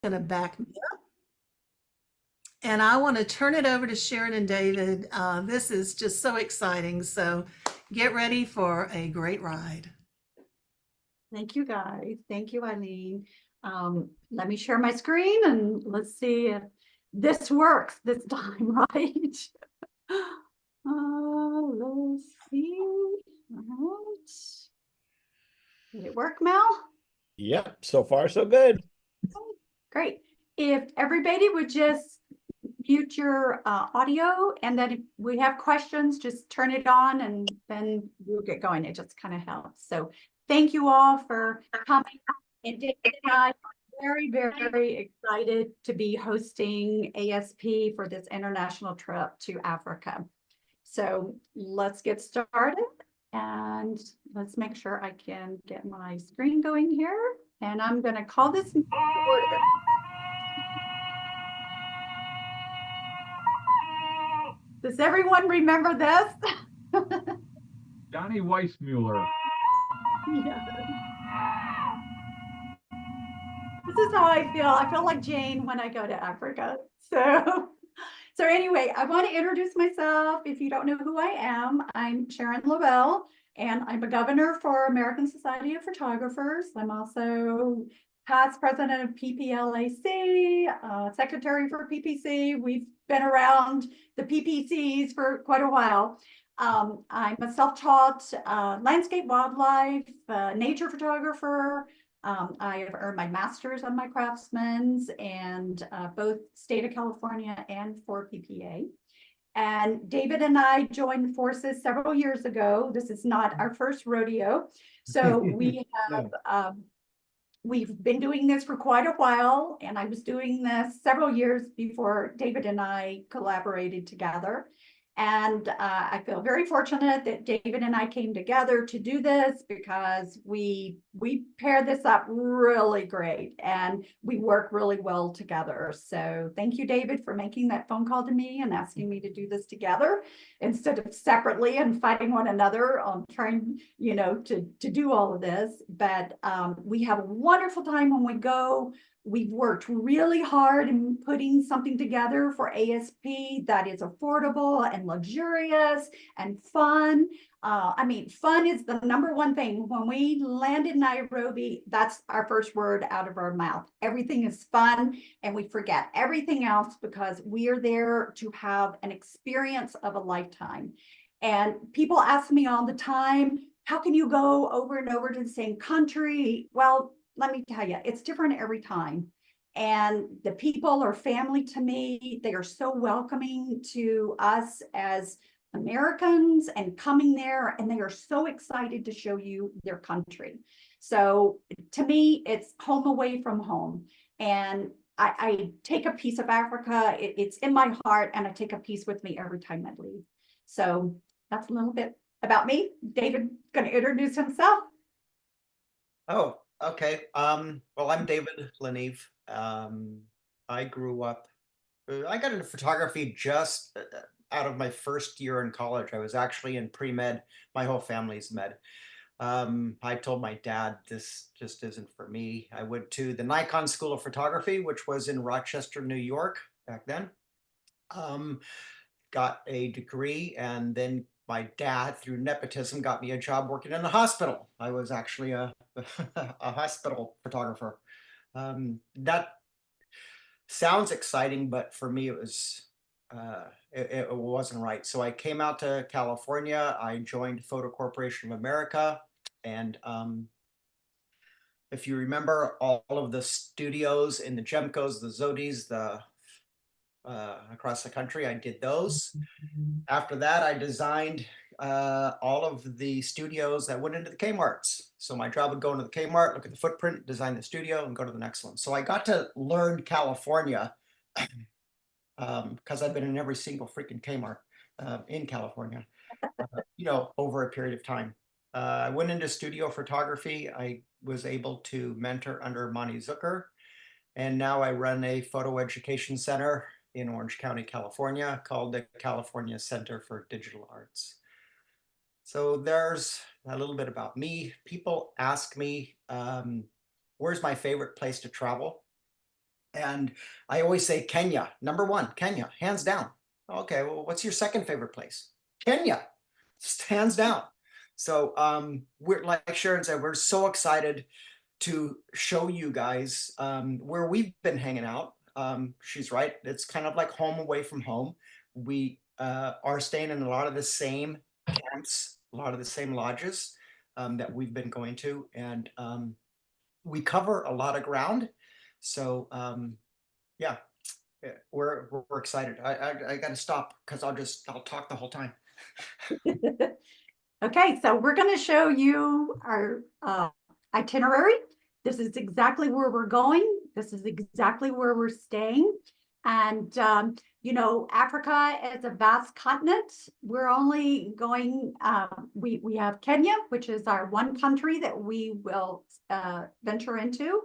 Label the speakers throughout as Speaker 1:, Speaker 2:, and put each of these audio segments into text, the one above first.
Speaker 1: going to back me up. And I want to turn it over to Sharon and David. This is just so exciting. So get ready for a great ride.
Speaker 2: Thank you, guys. Thank you, Eileen. Let me share my screen and let's see if this works this time, right? Let's see. All right. Did it work, Mel?
Speaker 3: Yep, so far so good.
Speaker 2: Great. If everybody would just mute your audio, and then if we have questions, just turn it on and then we'll get going. It just kind of helps. So thank you all for coming. And David and I are very, very excited to be hosting ASP for this international trip to Africa. So let's get started and let's make sure I can get my screen going here. And I'm going to call this order. Does everyone remember this?
Speaker 4: Johnny Weissmuller.
Speaker 2: Yeah. This is how I feel. I feel like Jane when I go to Africa. So anyway, I want to introduce myself. If you don't know who I am, I'm Sharon Lavelle, and I'm a governor for American Society of Photographers. I'm also past president of PPLAC, secretary for PPC. We've been around the PPCs for quite a while. I'm a self-taught landscape wildlife, nature photographer. I have earned my master's on my craftsman's and both state of California and for PPA. And David and I joined forces several years ago. This is not our first rodeo. So we have we've been doing this for quite a while, and I was doing this several years before David and I collaborated together. And I feel very fortunate that David and I came together to do this because we pair this up really great and we work really well together. So thank you, David, for making that phone call to me and asking me to do this together instead of separately and fighting one another on trying, to do all of this. But we have a wonderful time when we go. We've worked really hard in putting something together for ASP that is affordable and luxurious and fun. Fun is the number one thing. When we land in Nairobi, that's our first word out of our mouth. Everything is fun, and we forget everything else because we are there to have an experience of a lifetime. And people ask me all the time, how can you go over and over to the same country? Well, let me tell you, it's different every time. And the people are family to me. They are so welcoming to us as Americans and coming there, and they are so excited to show you their country. So to me, it's home away from home. And I take a piece of Africa. It's in my heart, and I take a piece with me every time I leave. So that's a little bit about me. David's going to introduce himself.
Speaker 5: Oh, okay. Well, I'm David Leneve. I grew up, I got into photography just out of my first year in college. I was actually in pre-med. My whole family's med. I told my dad, this just isn't for me. I went to the Nikon School of Photography, which was in Rochester, New York back then. Got a degree, and then my dad, through nepotism, got me a job working in the hospital. I was actually a hospital photographer. That sounds exciting, but for me, it was it wasn't right. So I came out to California. I joined Photo Corporation of America, and if you remember, all of the studios in the Gemcos, the Zodis, the across the country, I did those. After that, I designed all of the studios that went into the Kmarts. So my job would go into the Kmart, look at the footprint, design the studio, and go to the next one. So I got to learn California because I've been in every single freaking Kmart in California, over a period of time. I went into studio photography. I was able to mentor under Monty Zucker, and now I run a photo education center in Orange County, California, called the California Center for Digital Arts. So there's a little bit about me. People ask me, where's my favorite place to travel? And I always say Kenya, number one, Kenya, hands down. Okay, well, what's your second favorite place? Kenya, just hands down. So we're, like Sharon said, we're so excited to show you guys where we've been hanging out. She's right, it's kind of like home away from home. We are staying in a lot of the same camps, a lot of the same lodges that we've been going to, and we cover a lot of ground. So yeah, we're excited. I got to stop because I'll talk the whole time.
Speaker 2: Okay, so we're going to show you our itinerary. This is exactly where we're going. This is exactly where we're staying. And, you know, Africa is a vast continent. We're only going, we have Kenya, which is our one country that we will venture into.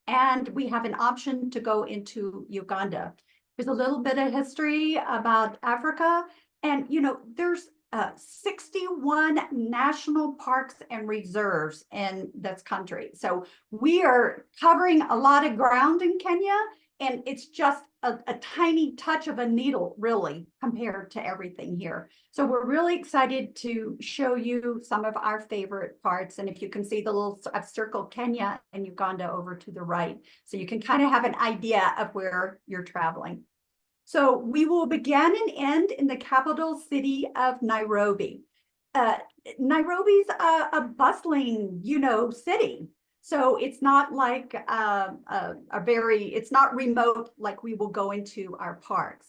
Speaker 2: And we have an option to go into Uganda. There's a little bit of history about Africa. And, you know, there's 61 national parks and reserves in this country. So we are covering a lot of ground in Kenya, and it's just a tiny touch of a needle, really, compared to everything here. So we're really excited to show you some of our favorite parts. And if you can see the little, I've circled Kenya and Uganda over to the right, so you can kind of have an idea of where you're traveling. So we will begin and end in the capital city of Nairobi. Nairobi's a bustling, you know, city. So it's not like it's not remote like we will go into our parks.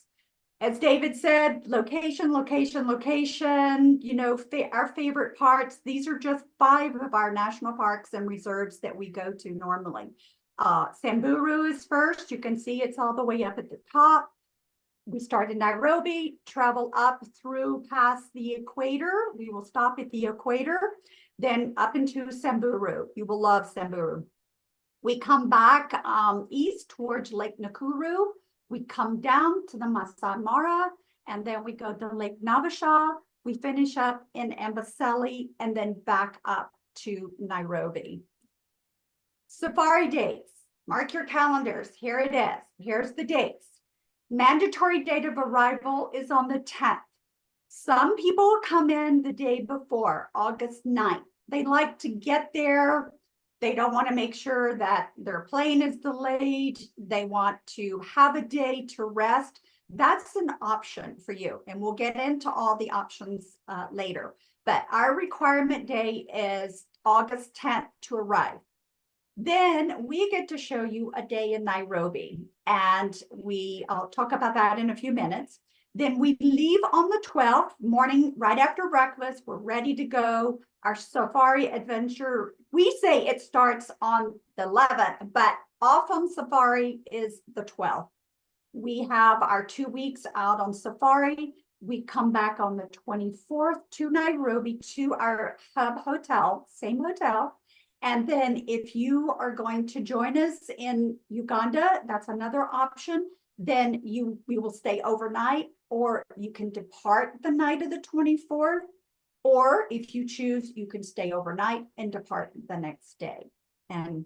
Speaker 2: As David said, location, location, location, you know, our favorite parts. These are just 5 of our national parks and reserves that we go to normally. Samburu is first. You can see it's all the way up at the top. We start in Nairobi, travel up through past the equator. We will stop at the equator, then up into Samburu. You will love Samburu. We come back east towards Lake Nakuru. We come down to the Masai Mara, and then we go to Lake Navasha. We finish up in Amboseli, and then back up to Nairobi. Safari dates. Mark your calendars. Here it is. Here's the dates. Mandatory date of arrival is on the 10th. Some people come in the day before, August 9th. They like to get there. They don't want to make sure that their plane is delayed. They want to have a day to rest. That's an option for you. And we'll get into all the options later. But our requirement day is August 10th to arrive. Then we get to show you a day in Nairobi, and I'll talk about that in a few minutes. Then we leave on the 12th morning, right after breakfast. We're ready to go. Our safari adventure, we say it starts on the 11th, but off on safari is the 12th. We have our 2 weeks out on safari. We come back on the 24th to Nairobi to our hub hotel, same hotel. And then if you are going to join us in Uganda, that's another option. Then we will stay overnight, or you can depart the night of the 24th. Or if you choose, you can stay overnight and depart the next day. And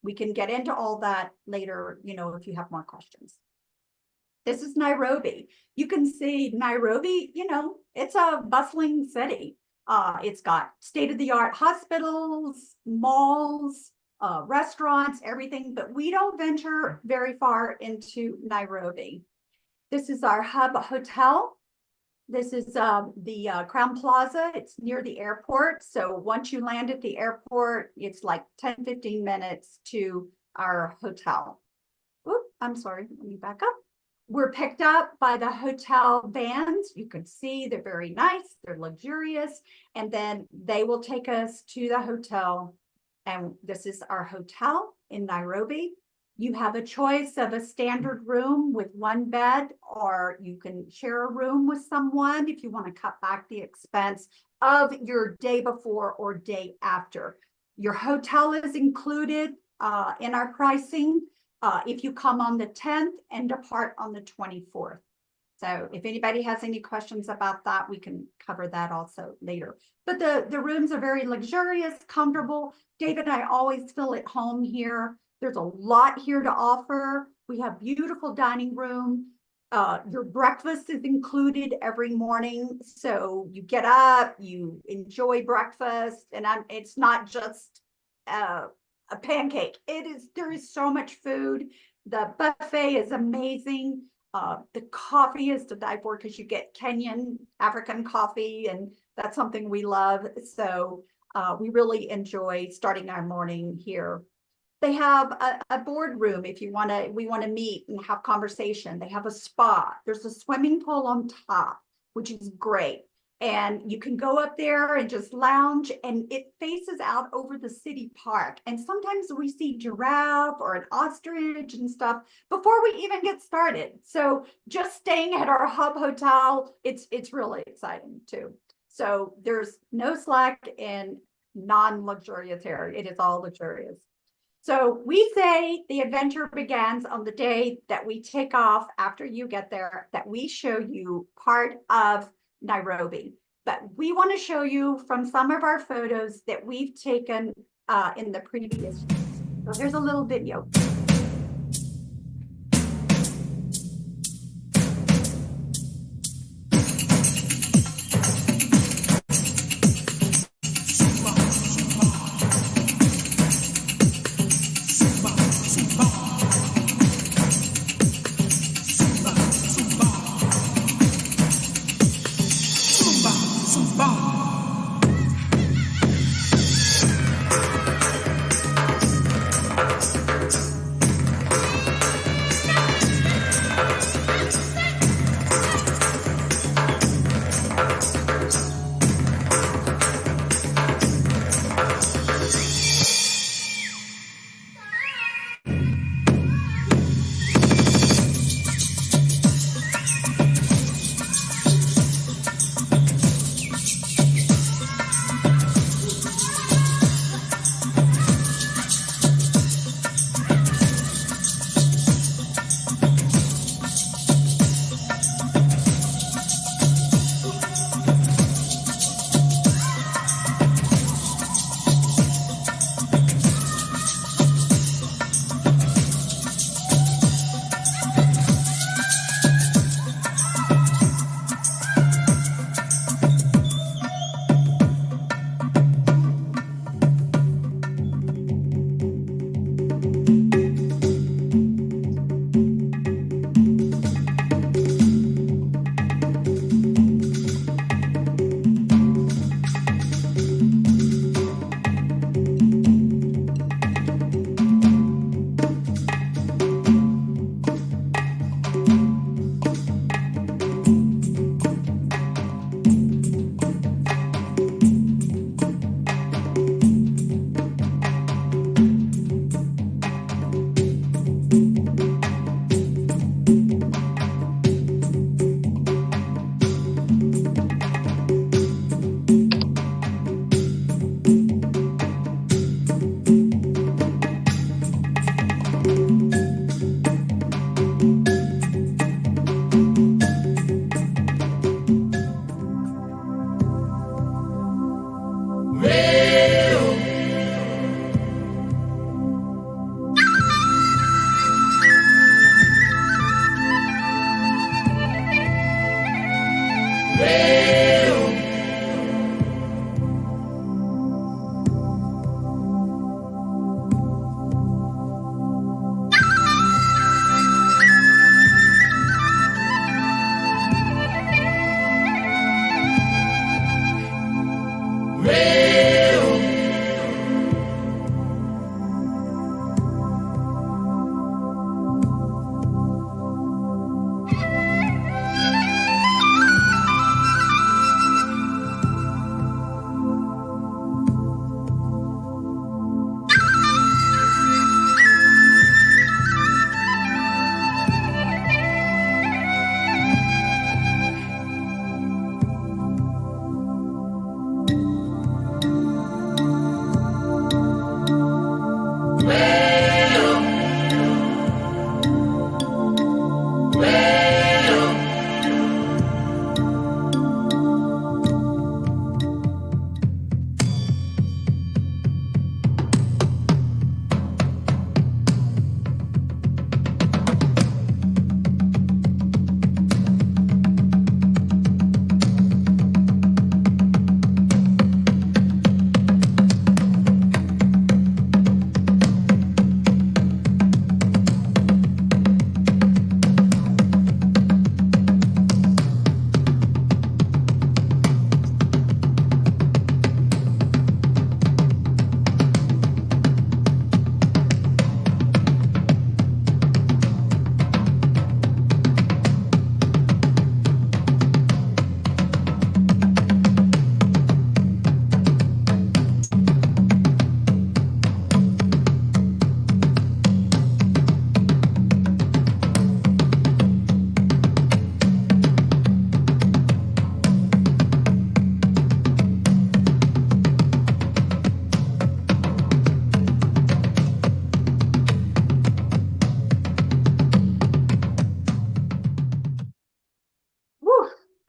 Speaker 2: we can get into all that later, you know, if you have more questions. This is Nairobi. You can see Nairobi, you know, it's a bustling city. It's got state-of-the-art hospitals, malls, restaurants, everything, but we don't venture very far into Nairobi. This is our hub hotel. This is the Crown Plaza. It's near the airport. So once you land at the airport, it's like 10, 15 minutes to our hotel. Oop, I'm sorry, let me back up. We're picked up by the hotel vans. You can see they're very nice, they're luxurious, and then they will take us to the hotel. And this is our hotel in Nairobi. You have a choice of a standard room with 1 bed, or you can share a room with someone if you want to cut back the expense of your day before or day after. Your hotel is included in our pricing. If you come on the 10th and depart on the 24th. So if anybody has any questions about that, we can cover that also later. But the rooms are very luxurious, comfortable. David and I always feel at home here. There's a lot here to offer. We have beautiful dining room. Your breakfast is included every morning. So you get up, you enjoy breakfast, and it's not just a pancake. There is so much food. The buffet is amazing. The coffee is to die for because you get Kenyan African coffee, and that's something we love. So we really enjoy starting our morning here. They have a boardroom if we want to meet and have conversation. They have a spa. There's a swimming pool on top, which is great. And you can go up there and just lounge, and it faces out over the city park. And sometimes we see giraffe or an ostrich and stuff before we even get started. So just staying at our hub hotel, it's really exciting too. So there's no slack in non-luxurious area. It is all luxurious. So we say the adventure begins on the day that we take off after you get there, that we show you part of Nairobi. But we want to show you from some of our photos that we've taken in the previous years. So here's a little video.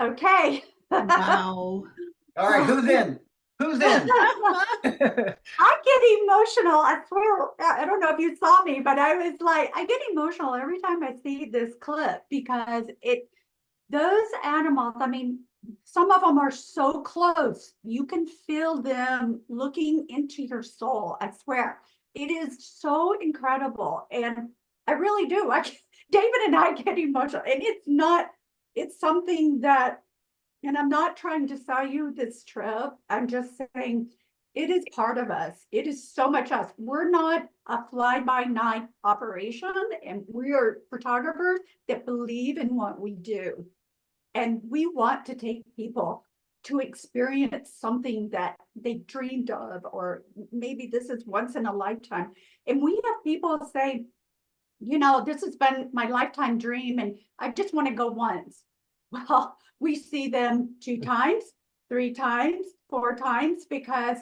Speaker 2: Okay.
Speaker 1: Wow.
Speaker 5: All right, who's in? Who's in?
Speaker 2: I get emotional. I swear, I don't know if you saw me, but I was like, I get emotional every time I see this clip because those animals, I mean, some of them are so close. You can feel them looking into your soul. I swear. It is so incredible. And I really do. David and I get emotional. And it's something that, and I'm not trying to sell you this trip. I'm just saying it is part of us. It is so much us. We're not a fly-by-night operation, and we are photographers that believe in what we do. And we want to take people to experience something that they dreamed of, or maybe this is once in a lifetime. And we have people say, this has been my lifetime dream, and I just want to go once. Well, we see them 2 times, 3 times, 4 times, because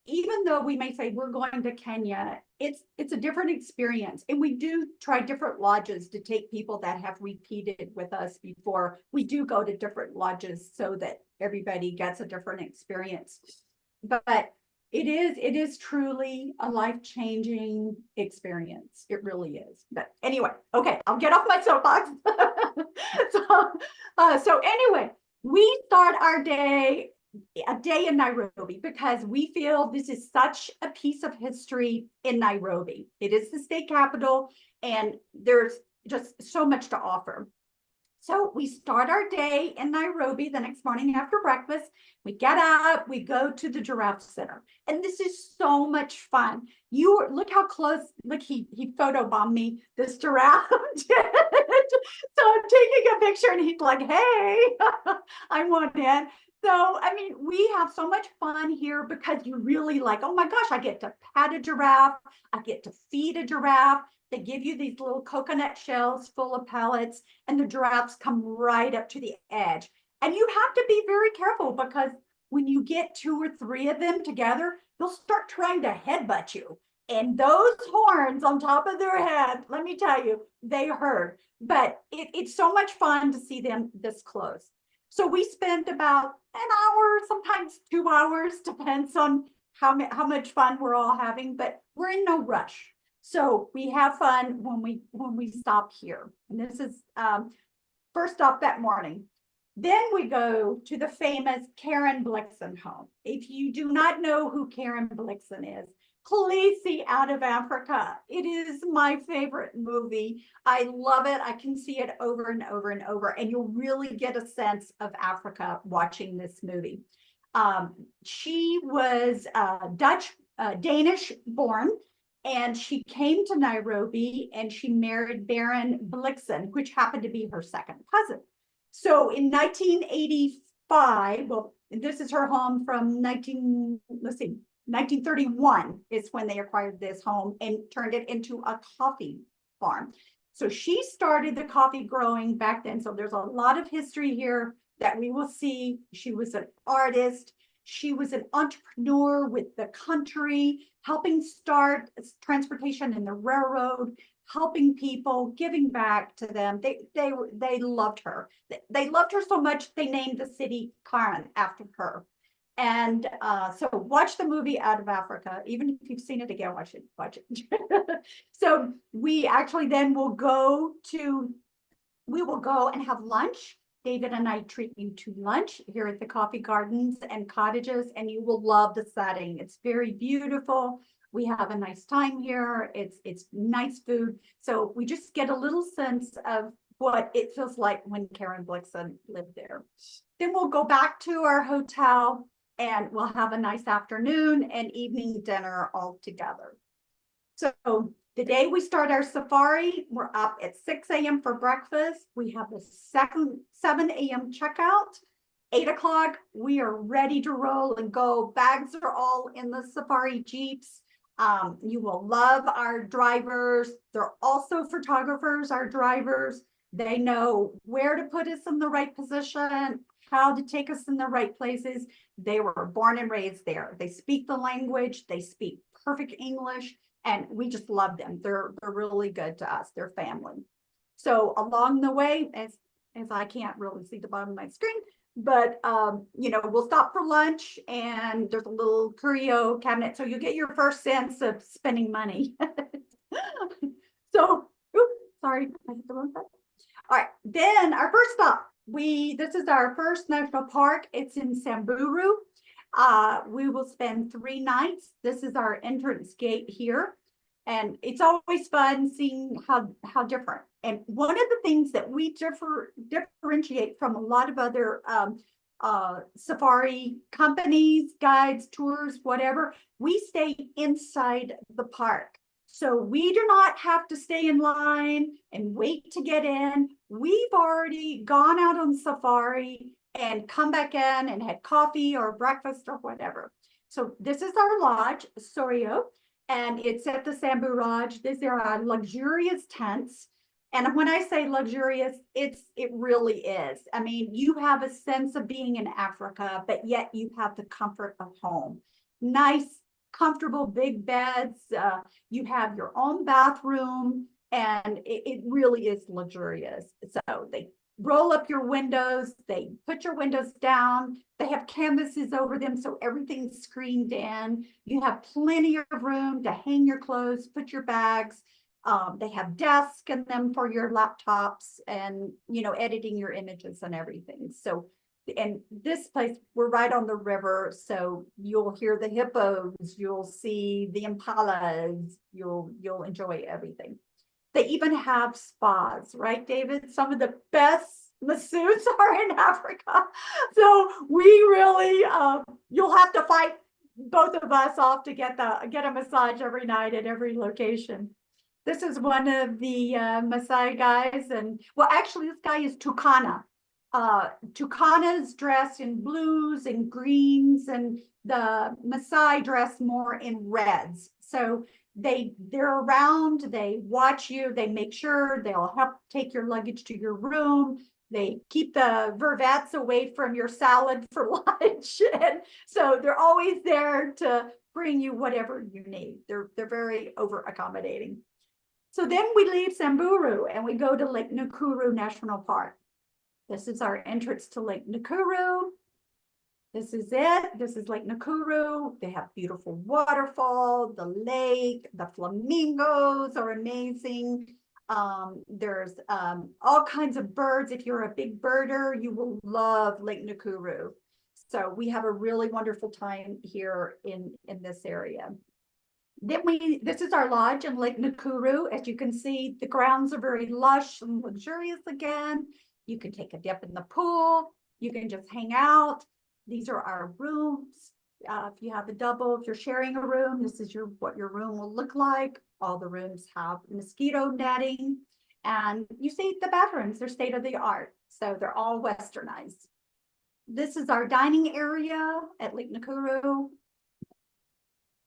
Speaker 2: even though we may say we're going to Kenya, it's a different experience. And we do try different lodges to take people that have repeated with us before. We do go to different lodges so that everybody gets a different experience. But it is truly a life-changing experience. It really is. But anyway, okay, I'll get off my soapbox. So anyway, we start our day a day in Nairobi because we feel this is such a piece of history in Nairobi. It is the state capital, and there's just so much to offer. So we start our day in Nairobi the next morning after breakfast. We get up, we go to the Giraffe Center. And this is so much fun. Look how close, look, he photobombed me, this giraffe did. So I'm taking a picture and he's like, hey, I want in. So, I mean, we have so much fun here because you really like, oh my gosh, I get to pet a giraffe. I get to feed a giraffe. They give you these little coconut shells full of pellets, and the giraffes come right up to the edge. And you have to be very careful because when you get 2 or 3 of them together, they'll start trying to headbutt you. And those horns on top of their head, let me tell you, they hurt. But it's so much fun to see them this close. So we spent about an hour, sometimes 2 hours, depends on how much fun we're all having, but we're in no rush. So we have fun when we stop here. And this is first stop that morning. Then we go to the famous Karen Blixen home. If you do not know who Karen Blixen is, please see Out of Africa. It is my favorite movie. I love it. I can see it over and over and over, and you'll really get a sense of Africa watching this movie. She was Danish born, and she came to Nairobi and she married Baron Blixen, which happened to be her second cousin. So in 1985, well, this is her home from 1931 is when they acquired this home and turned it into a coffee farm. So she started the coffee growing back then. So there's a lot of history here that we will see. She was an artist. She was an entrepreneur with the country, helping start transportation and the railroad, helping people, giving back to them. They loved her. They loved her so much they named the city Karen after her. And so watch the movie Out of Africa. Even if you've seen it again, watch it. So we actually then will go and have lunch. David and I treat you to lunch here at the Coffee Gardens and Cottages, and you will love the setting. It's very beautiful. We have a nice time here. It's nice food. So we just get a little sense of what it feels like when Karen Blixen lived there. Then we'll go back to our hotel and we'll have a nice afternoon and evening dinner all together. So the day we start our safari, we're up at 6 a.m. for breakfast. We have the 7 a.m. checkout. 8 o'clock, we are ready to roll and go. Bags are all in the safari jeeps. You will love our drivers. They're also photographers, our drivers. They know where to put us in the right position, how to take us in the right places. They were born and raised there. They speak the language. They speak perfect English. And we just love them. They're really good to us. They're family. So along the way, as I can't really see the bottom of my screen. But you know, we'll stop for lunch, and there's a little curio cabinet, so you get your first sense of spending money. So, oops, sorry, I hit the wrong button. All right, then our first stop. This is our first national park. It's in Samburu. We will spend 3 nights. This is our entrance gate here. And it's always fun seeing how different. And one of the things that we differentiate from a lot of other safari companies, guides, tours, whatever, we stay inside the park. So we do not have to stay in line and wait to get in. We've already gone out on safari and come back in and had coffee or breakfast or whatever. So this is our lodge, Sorio, and it's at the Samburu Lodge. These are our luxurious tents. And when I say luxurious, it really is. I mean, you have a sense of being in Africa, but yet you have the comfort of home. Nice, comfortable big beds. You have your own bathroom, and it really is luxurious. So they roll up your windows, they put your windows down, they have canvases over them, so everything's screened in. You have plenty of room to hang your clothes, put your bags. They have desks in them for your laptops and, you know, editing your images and everything. So, and this place, we're right on the river, so you'll hear the hippos, you'll see the impalas, you'll enjoy everything. They even have spas, right, David? Some of the best masseuses are in Africa. So we really, you'll have to fight both of us off to get a massage every night at every location. This is one of the Maasai guys, and well, actually, this guy is Turkana. Turkana's dressed in blues and greens, and the Maasai dress more in reds. So they're around, they watch you, they make sure, they'll help take your luggage to your room. They keep the vervets away from your salad for lunch. And so they're always there to bring you whatever you need. They're very over accommodating. So then we leave Samburu and we go to Lake Nakuru National Park. This is our entrance to Lake Nakuru. This is it. This is Lake Nakuru. They have beautiful waterfall, the lake, the flamingos are amazing. There's all kinds of birds. If you're a big birder, you will love Lake Nakuru. So we have a really wonderful time here in this area. Then this is our lodge in Lake Nakuru. As you can see, the grounds are very lush and luxurious again. You can take a dip in the pool. You can just hang out. These are our rooms. If you have a double, if you're sharing a room, this is what your room will look like. All the rooms have mosquito netting. And you see the bathrooms, they're state of the art. So they're all westernized. This is our dining area at Lake Nakuru.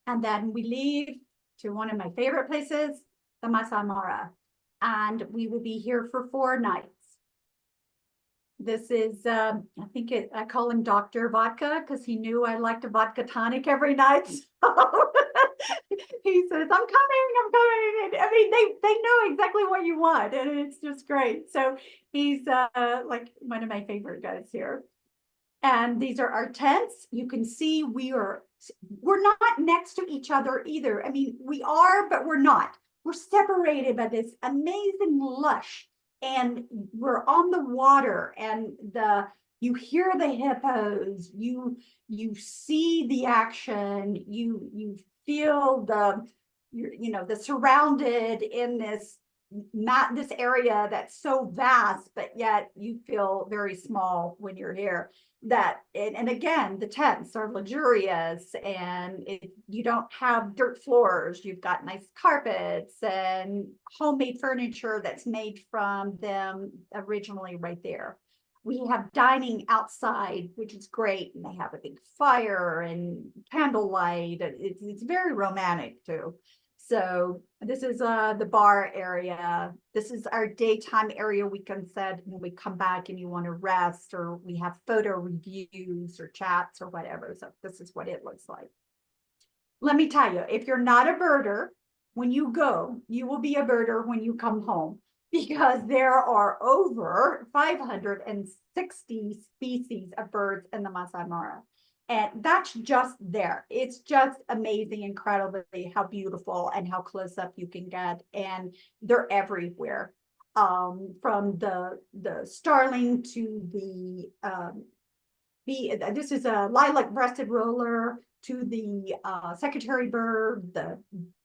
Speaker 2: And then we leave to one of my favorite places, the Masai Mara. And we will be here for 4 nights. This is, I call him Dr. Vodka because he knew I liked a vodka tonic every night. So he says, I'm coming. And, I mean, they know exactly what you want, and it's just great. So he's like one of my favorite guys here. And these are our tents. You can see we're not next to each other either. I mean, we are, but we're not. We're separated by this amazing lush, and we're on the water, and you hear the hippos, you see the action, you feel the surrounded in this area that's so vast, but yet you feel very small when you're here. And again, the tents are luxurious, and you don't have dirt floors. You've got nice carpets and homemade furniture that's made from them originally right there. We have dining outside, which is great, and they have a big fire and candlelight. It's very romantic too. So this is the bar area. This is our daytime area. We can set when we come back and you want to rest, or we have photo reviews or chats or whatever. So this is what it looks like. Let me tell you, if you're not a birder, when you go, you will be a birder when you come home. because there are over 560 species of birds in the Masai Mara. And that's just there. It's just amazing, incredibly how beautiful and how close up you can get. And they're everywhere. From the starling to this is a lilac-breasted roller, to the secretary bird, the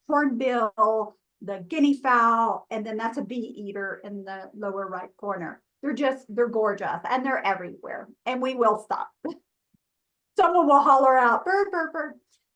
Speaker 2: hornbill, the guinea fowl, and then that's a bee eater in the lower right corner. They're gorgeous, and they're everywhere. And we will stop. Someone will holler out, bird, bird, bird.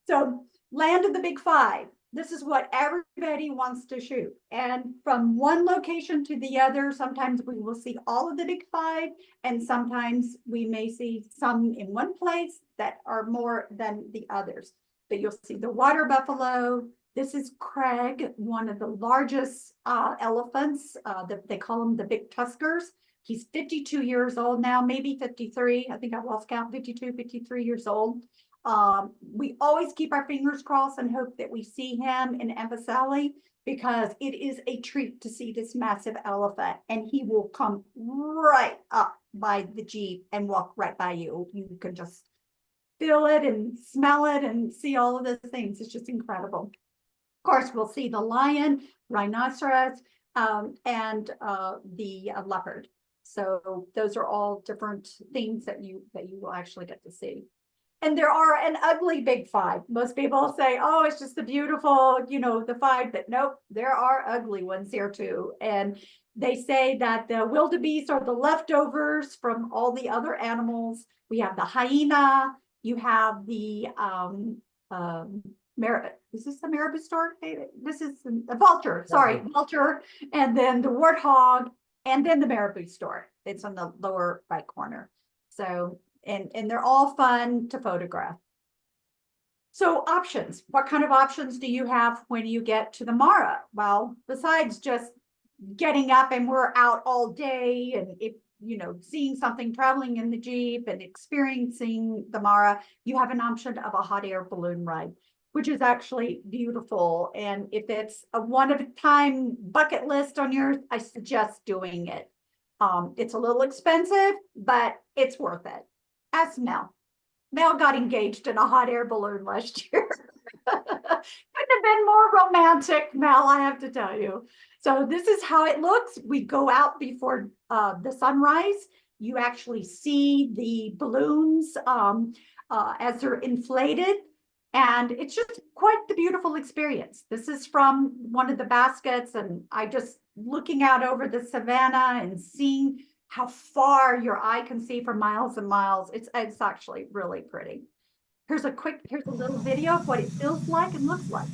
Speaker 2: So land of the big five. This is what everybody wants to shoot. And from one location to the other, sometimes we will see all of the big five, and sometimes we may see some in one place that are more than the others. But you'll see the water buffalo. This is Craig, one of the largest elephants. They call them the big tuskers. He's 52 years old now, maybe 53. I think I've lost count, 52, 53 years old. We always keep our fingers crossed and hope that we see him in Amboseli, because it is a treat to see this massive elephant, and he will come right up by the Jeep and walk right by you. You can just feel it and smell it and see all of those things. It's just incredible. Of course, we'll see the lion, rhinoceros, and the leopard. So those are all different things that you will actually get to see. And there are an ugly big five. Most people say, oh, it's just the beautiful, the five, but nope, there are ugly ones here too. And they say that the wildebeest are the leftovers from all the other animals. We have the hyena, you have the is this the marabou stork? This is the vulture, sorry, vulture, and then the warthog, and then the marabou stork. It's on the lower right corner. So, and they're all fun to photograph. So options, what kind of options do you have when you get to the Mara? Well, besides just getting up and we're out all day and seeing something, traveling in the Jeep and experiencing the Mara, you have an option of a hot air balloon ride, which is actually beautiful. And if it's a one-of-a-time bucket list on yours, I suggest doing it. It's a little expensive, but it's worth it. Ask Mel. Mel got engaged in a hot air balloon last year. Couldn't have been more romantic, Mel, I have to tell you. So this is how it looks. We go out before the sunrise. You actually see the balloons as they're inflated. And it's just quite the beautiful experience. This is from one of the baskets, and I just looking out over the savannah and seeing how far your eye can see for miles and miles. It's actually really pretty. Here's a little video of what it feels like and looks like.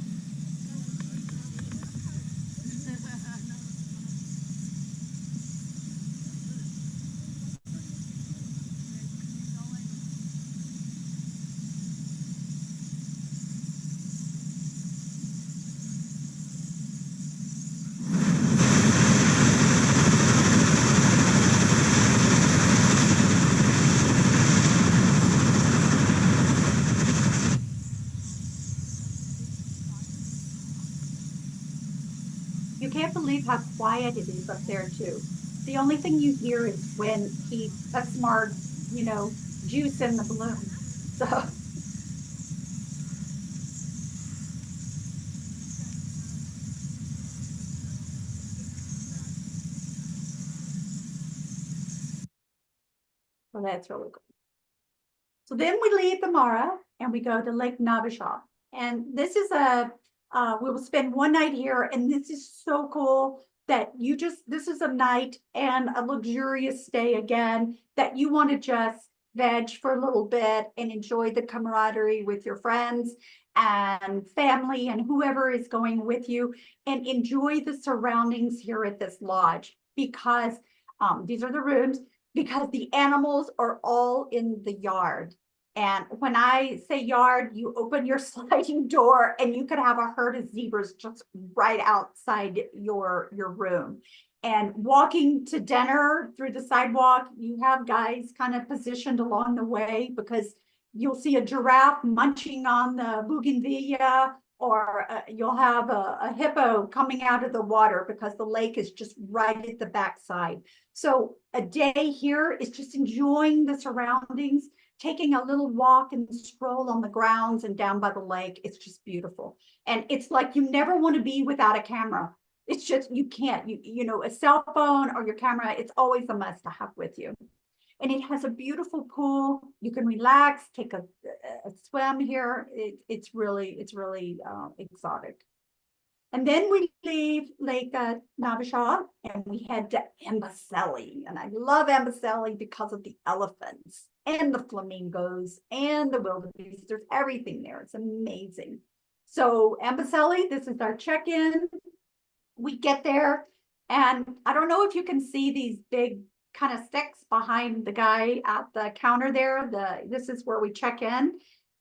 Speaker 2: You can't believe how quiet it is up there too. The only thing you hear is when he puts more, juice in the balloon. So. Well, that's really cool. So then we leave the Mara and we go to Lake Navasha. And this is we will spend one night here, and this is so cool that this is a night and a luxurious stay again, that you want to just veg for a little bit and enjoy the camaraderie with your friends and family and whoever is going with you, and enjoy the surroundings here at this lodge, because these are the rooms, because the animals are all in the yard. And when I say yard, you open your sliding door and you could have a herd of zebras just right outside your room. And walking to dinner through the sidewalk, you have guys kind of positioned along the way, because you'll see a giraffe munching on the bougainvillea or you'll have a hippo coming out of the water because the lake is just right at the backside. So a day here is just enjoying the surroundings, taking a little walk and stroll on the grounds and down by the lake. It's just beautiful. And it's like you never want to be without a camera. It's just, you can't, you know, a cell phone or your camera, it's always a must to have with you. And it has a beautiful pool. You can relax, take a swim here. It's really exotic. And then we leave Lake Navasha and we head to Amboseli. And I love Amboseli because of the elephants and the flamingos and the wildebeest. There's everything there. It's amazing. So Amboseli, this is our check-in. We get there, and I don't know if you can see these big kind of sticks behind the guy at the counter there. This is where we check in.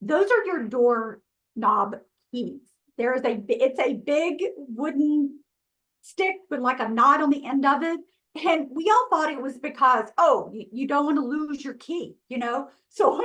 Speaker 2: Those are your door knob keys. It's a big wooden stick with like a knot on the end of it. And we all thought it was because, oh, you don't want to lose your key, you know? So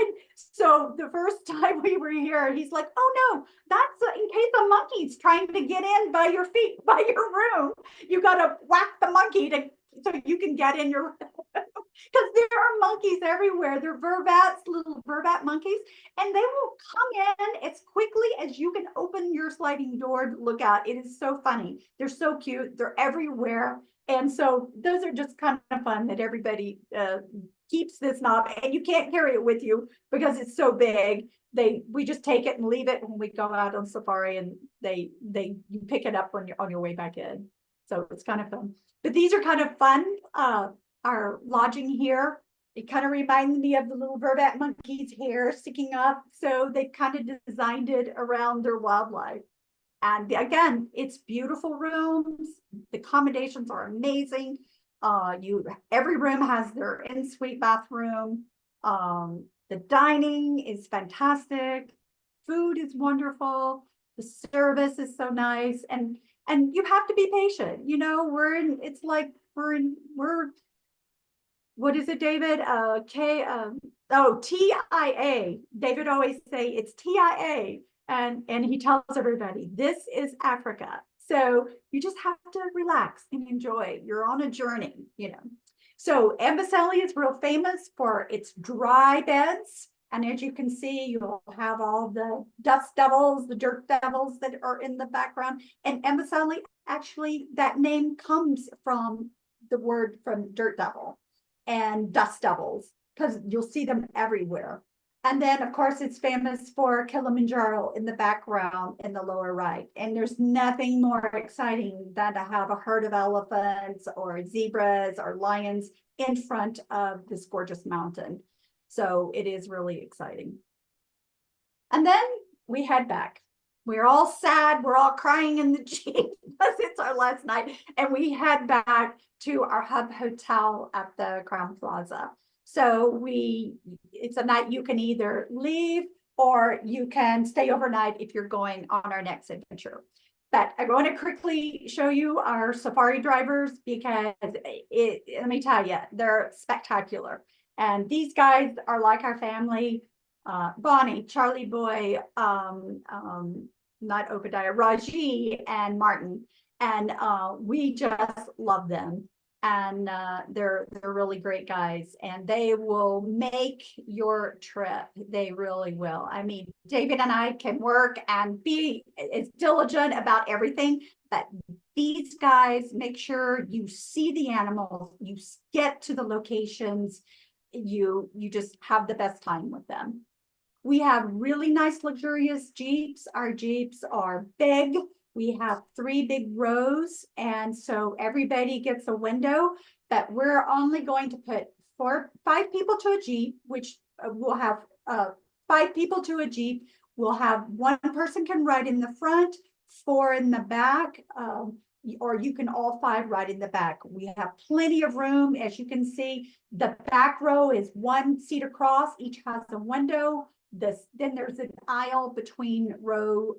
Speaker 2: the first time we were here, he's like, oh no, that's in case a monkey's trying to get in by your feet, by your room. You got to whack the monkey so you can get in your because there are monkeys everywhere. They're vervats, little vervat monkeys, and they will come in as quickly as you can open your sliding door to look out. It is so funny. They're so cute. They're everywhere. And so those are just kind of fun that everybody keeps this knob, and you can't carry it with you because it's so big. We just take it and leave it when we go out on safari, and you pick it up on your way back in. So it's kind of fun. But these are kind of fun. Our lodging here, it kind of reminds me of the little vervat monkey's hair sticking up. So they've kind of designed it around their wildlife. And again, it's beautiful rooms. The accommodations are amazing. Every room has their en-suite bathroom. The dining is fantastic. Food is wonderful. The service is so nice. And you have to be patient. You know, what is it, David? TIA. David always say it's TIA. And he tells everybody, this is Africa. So you just have to relax and enjoy. You're on a journey, you know. So Amboseli is real famous for its dry beds. And as you can see, you'll have all the dust devils, the dirt devils that are in the background. And Amboseli, actually, that name comes from the word from dirt devil and dust devils, because you'll see them everywhere. And then, of course, it's famous for Kilimanjaro in the background in the lower right. And there's nothing more exciting than to have a herd of elephants or zebras or lions in front of this gorgeous mountain. So it is really exciting. And then we head back. We're all sad. We're all crying in the Jeep because it's our last night. And we head back to our hub hotel at the Crown Plaza. So it's a night you can either leave or you can stay overnight if you're going on our next adventure. But I want to quickly show you our safari drivers because let me tell you, they're spectacular. And these guys are like our family. Bonnie, Charlie Boy, not Obadiah, Raji, and Martin. And we just love them. And they're really great guys, and they will make your trip. They really will. I mean, David and I can work and be as diligent about everything, but these guys make sure you see the animals, you get to the locations, you just have the best time with them. We have really nice, luxurious Jeeps. Our Jeeps are big. We have 3 big rows, and so everybody gets a window, but we're only going to put 5 people to a Jeep, which we'll have 5 people to a Jeep. We'll have 1 person can ride in the front, 4 in the back, or you can all 5 ride in the back. We have plenty of room. As you can see, the back row is 1 seat across, each has a window. Then there's an aisle between row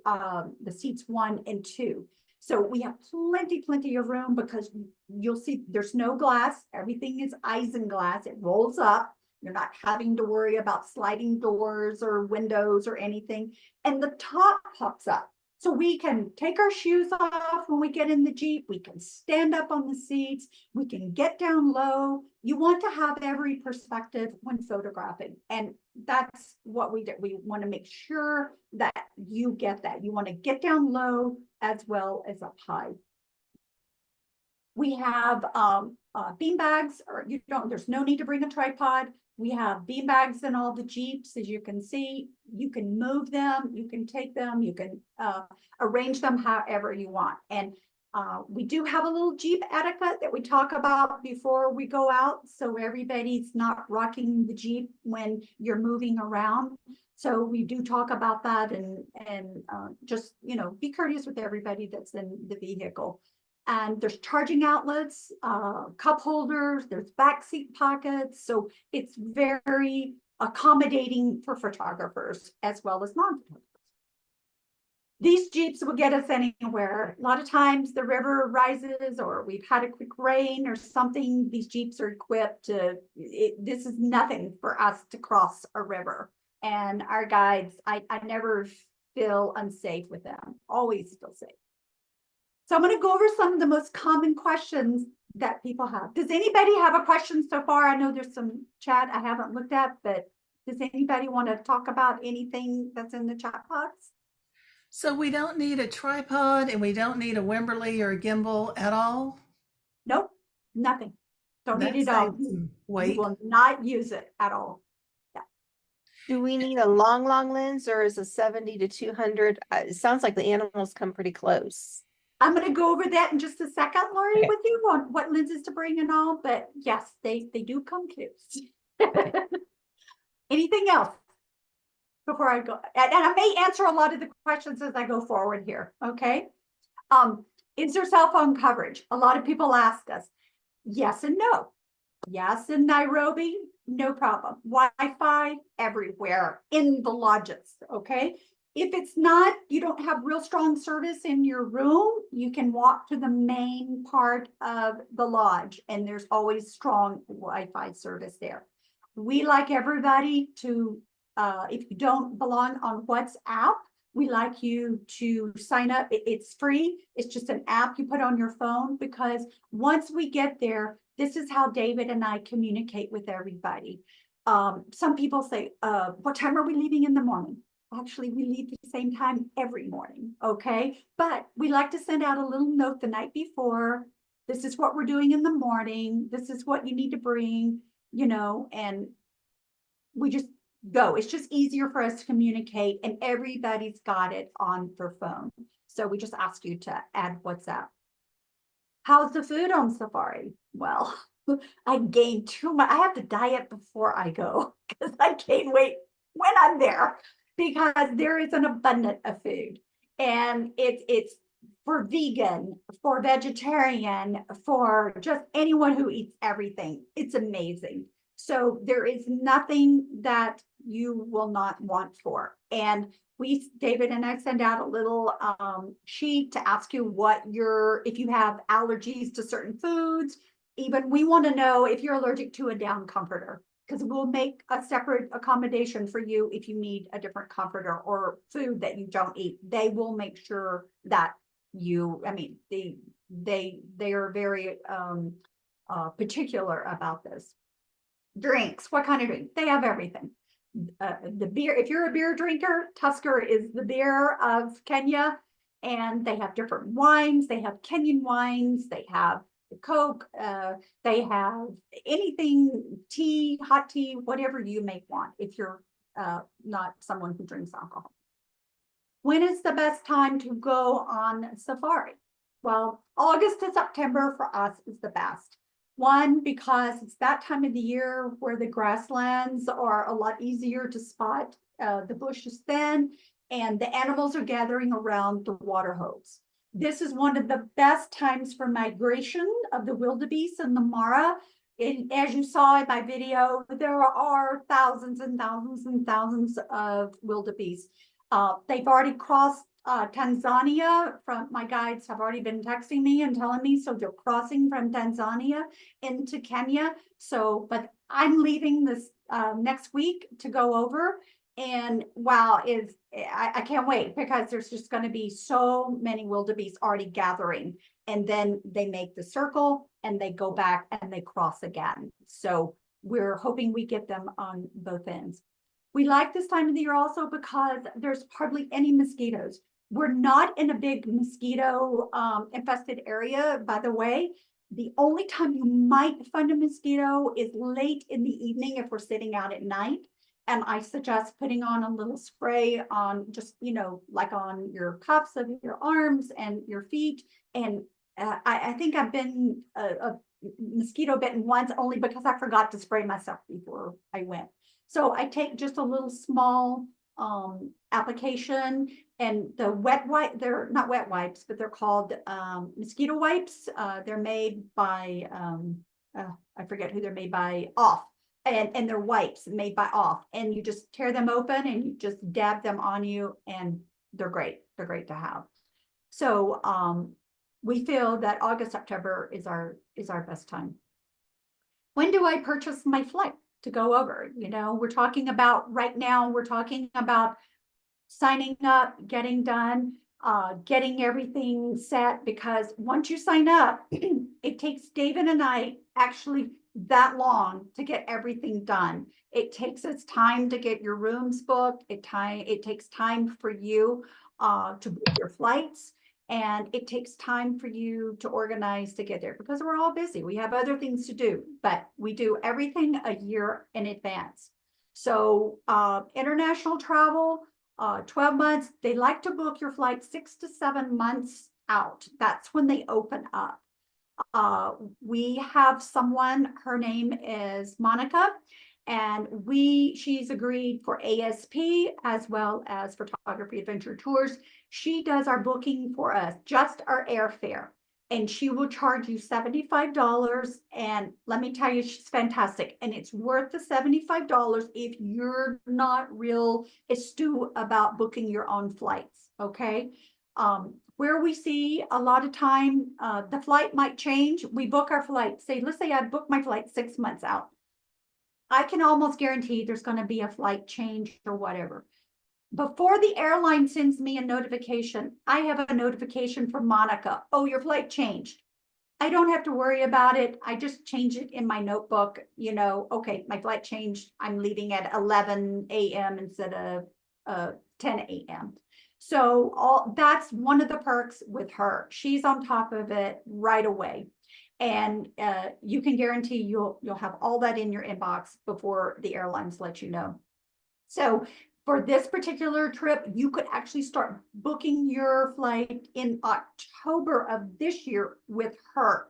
Speaker 2: the seats 1 and 2. So we have plenty of room because you'll see there's no glass. Everything is isinglass. It rolls up. You're not having to worry about sliding doors or windows or anything. And the top pops up. So we can take our shoes off when we get in the Jeep. We can stand up on the seats. We can get down low. You want to have every perspective when photographing. And that's what we do. We want to make sure that you get that. You want to get down low as well as up high. We have bean bags, or there's no need to bring a tripod. We have bean bags in all the Jeeps, as you can see. You can move them, you can take them, you can arrange them however you want. And we do have a little Jeep etiquette that we talk about before we go out, so everybody's not rocking the Jeep when you're moving around. So we do talk about that, and just, be courteous with everybody that's in the vehicle. And there's charging outlets, cup holders, there's backseat pockets. So it's very accommodating for photographers as well as non-photographers. These Jeeps will get us anywhere. A lot of times the river rises, or we've had a quick rain or something. These Jeeps are equipped to, this is nothing for us to cross a river. And our guides, I never feel unsafe with them, always feel safe. So I'm going to go over some of the most common questions that people have. Does anybody have a question so far? I know there's some chat I haven't looked at, but does anybody want to talk about anything that's in the chat box?
Speaker 1: So we don't need a tripod, and we don't need a Wimberley or a gimbal at all?
Speaker 2: Nope, nothing. Don't
Speaker 1: That
Speaker 2: need it all.
Speaker 1: saves some
Speaker 2: You
Speaker 1: weight.
Speaker 2: will not use it at all.
Speaker 4: Do we need a long lens, or is a 70 to 200? It sounds like the animals come pretty close.
Speaker 2: I'm going to go over that in just a second, Lori,
Speaker 4: Okay.
Speaker 2: with you on what lenses to bring and all, but yes, they do come close. Anything else before I go? And I may answer a lot of the questions as I go forward here, okay? Is there cell phone coverage? A lot of people ask us. Yes and no. Yes, in Nairobi, no problem. Wi-Fi everywhere in the lodges, okay? If it's not, you don't have real strong service in your room, you can walk to the main part of the lodge, and there's always strong Wi-Fi service there. We like everybody to, if you don't belong on WhatsApp, we like you to sign up. It's free. It's just an app you put on your phone, because once we get there, this is how David and I communicate with everybody. Some people say, what time are we leaving in the morning? Actually, we leave the same time every morning, okay? But we like to send out a little note the night before. This is what we're doing in the morning. This is what you need to bring, and we just go. It's just easier for us to communicate, and everybody's got it on their phone. So we just ask you to add WhatsApp. How's the food on safari? Well, I gained too much. I have to diet before I go, because I gain weight when I'm there, because there is an abundance of food, and it's for vegan, for vegetarian, for just anyone who eats everything. It's amazing. So there is nothing that you will not want for. And David and I send out a little sheet to ask you if you have allergies to certain foods. Even we want to know if you're allergic to a down comforter, because we'll make a separate accommodation for you if you need a different comforter or food that you don't eat. They will make sure that they are very particular about this. Drinks, what kind of drink? They have everything. The beer, if you're a beer drinker, Tusker is the beer of Kenya, and they have different wines. They have Kenyan wines, they have the Coke, they have anything, tea, hot tea, whatever you may want if you're not someone who drinks alcohol. When is the best time to go on safari? Well, August to September for us is the best. One, because it's that time of the year where the grasslands are a lot easier to spot. The bush is thin, and the animals are gathering around the water holes. This is one of the best times for migration of the wildebeest and the Mara. And as you saw in my video, there are thousands and thousands and thousands of wildebeest. They've already crossed Tanzania. My guides have already been texting me and telling me, so they're crossing from Tanzania into Kenya. So, but I'm leaving this next week to go over, And wow, I can't wait because there's just going to be so many wildebeest already gathering. And then they make the circle and they go back and they cross again. So we're hoping we get them on both ends. We like this time of the year also because there's hardly any mosquitoes. We're not in a big mosquito infested area, by the way. The only time you might find a mosquito is late in the evening if we're sitting out at night. And I suggest putting on a little spray on just, like on your cuffs of your arms and your feet. And I think I've been a mosquito bitten once only because I forgot to spray myself before I went. So I take just a little small application, and the wet wipe, they're not wet wipes, but they're called mosquito wipes. They're made by, I forget who they're made by, Off. And they're wipes made by Off. And you just tear them open and you just dab them on you, and they're great. They're great to have. So we feel that August, September is our best time. When do I purchase my flight to go over? We're talking about right now, we're talking about signing up, getting done, getting everything set, because once you sign up, it takes David and I actually that long to get everything done. It takes us time to get your rooms booked. It takes time for you to book your flights. And it takes time for you to organize to get there because we're all busy. We have other things to do, but we do everything a year in advance. So international travel, 12 months, they like to book your flight 6 to 7 months out. That's when they open up. We have someone, her name is Monica, and she's agreed for ASP as well as Photography Adventure Tours. She does our booking for us, just our airfare, and she will charge you $75. And let me tell you, she's fantastic. And it's worth the $75 if you're not real astute about booking your own flights, okay? Where we see a lot of time, the flight might change. We book our flight. Let's say I book my flight 6 months out. I can almost guarantee there's going to be a flight change or whatever. Before the airline sends me a notification, I have a notification from Monica. Oh, your flight changed. I don't have to worry about it. I just change it in my notebook. Okay, my flight changed. I'm leaving at 11 a.m. instead of 10 a.m. So that's one of the perks with her. She's on top of it right away. And you can guarantee you'll have all that in your inbox before the airlines let you know. So for this particular trip, you could actually start booking your flight in October of this year with her.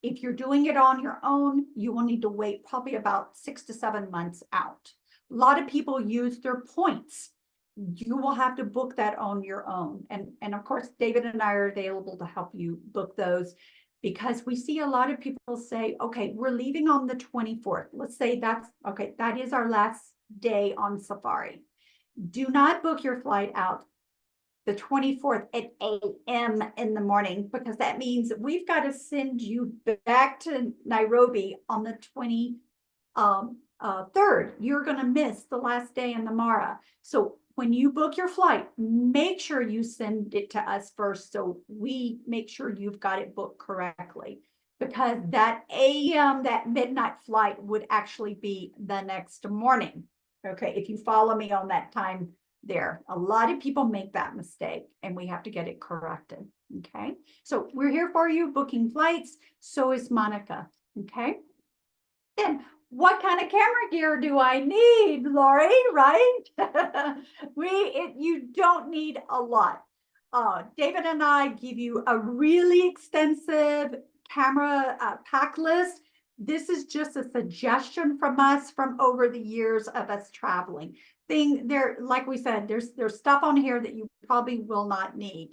Speaker 2: If you're doing it on your own, you will need to wait probably about 6 to 7 months out. A lot of people use their points. You will have to book that on your own. And of course, David and I are available to help you book those, because we see a lot of people say, okay, we're leaving on the 24th. Let's say that is our last day on safari. Do not book your flight out the 24th at 8 a.m. in the morning, because that means we've got to send you back to Nairobi on the 23rd. You're going to miss the last day in the Mara. So when you book your flight, make sure you send it to us first, so we make sure you've got it booked correctly, because that midnight flight would actually be the next morning. Okay, if you follow me on that time there. A lot of people make that mistake, and we have to get it corrected. Okay, so we're here for you booking flights. So is Monica. Okay, then what kind of camera gear do I need, Lori? Right? You don't need a lot. David and I give you a really extensive camera pack list. This is just a suggestion from us from over the years of us traveling. Like we said, there's stuff on here that you probably will not need.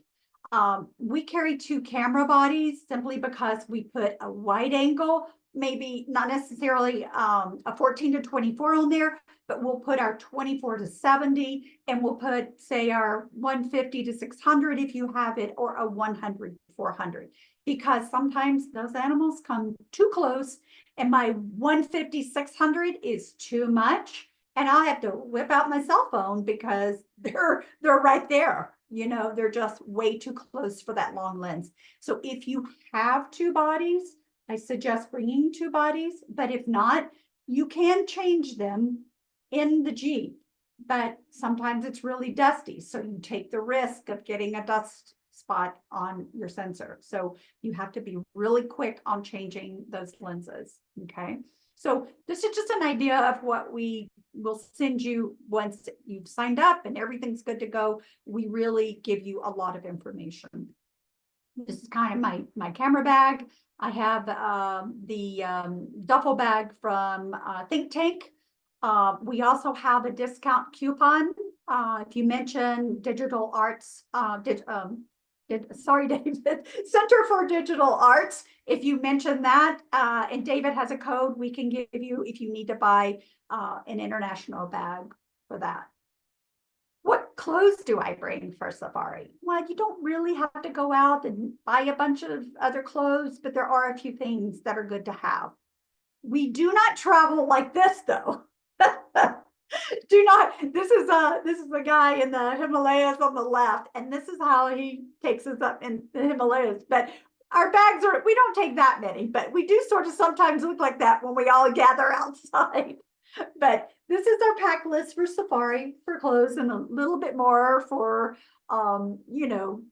Speaker 2: We carry 2 camera bodies simply because we put a wide angle, maybe not necessarily a 14 to 24 on there, but we'll put our 24 to 70, and we'll put, say, our 150 to 600 if you have it, or a 100 400, because sometimes those animals come too close, and my 150 600 is too much, and I'll have to whip out my cell phone because they're right there. They're just way too close for that long lens. So if you have two bodies, I suggest bringing two bodies, but if not, you can change them in the Jeep. But sometimes it's really dusty, so you take the risk of getting a dust spot on your sensor. So you have to be really quick on changing those lenses, okay? So this is just an idea of what we will send you once you've signed up and everything's good to go. We really give you a lot of information. This is kind of my camera bag. I have the duffel bag from Think Tank. We also have a discount coupon. If you mention Digital Arts, sorry, David, Center for Digital Arts. If you mention that, and David has a code we can give you if you need to buy an international bag for that. What clothes do I bring for safari? Well, you don't really have to go out and buy a bunch of other clothes, but there are a few things that are good to have. We do not travel like this though. Do not, this is a guy in the Himalayas on the left, and this is how he takes us up in the Himalayas. But our bags we don't take that many, but we do sort of sometimes look like that when we all gather outside. But this is our pack list for safari for clothes, and a little bit more for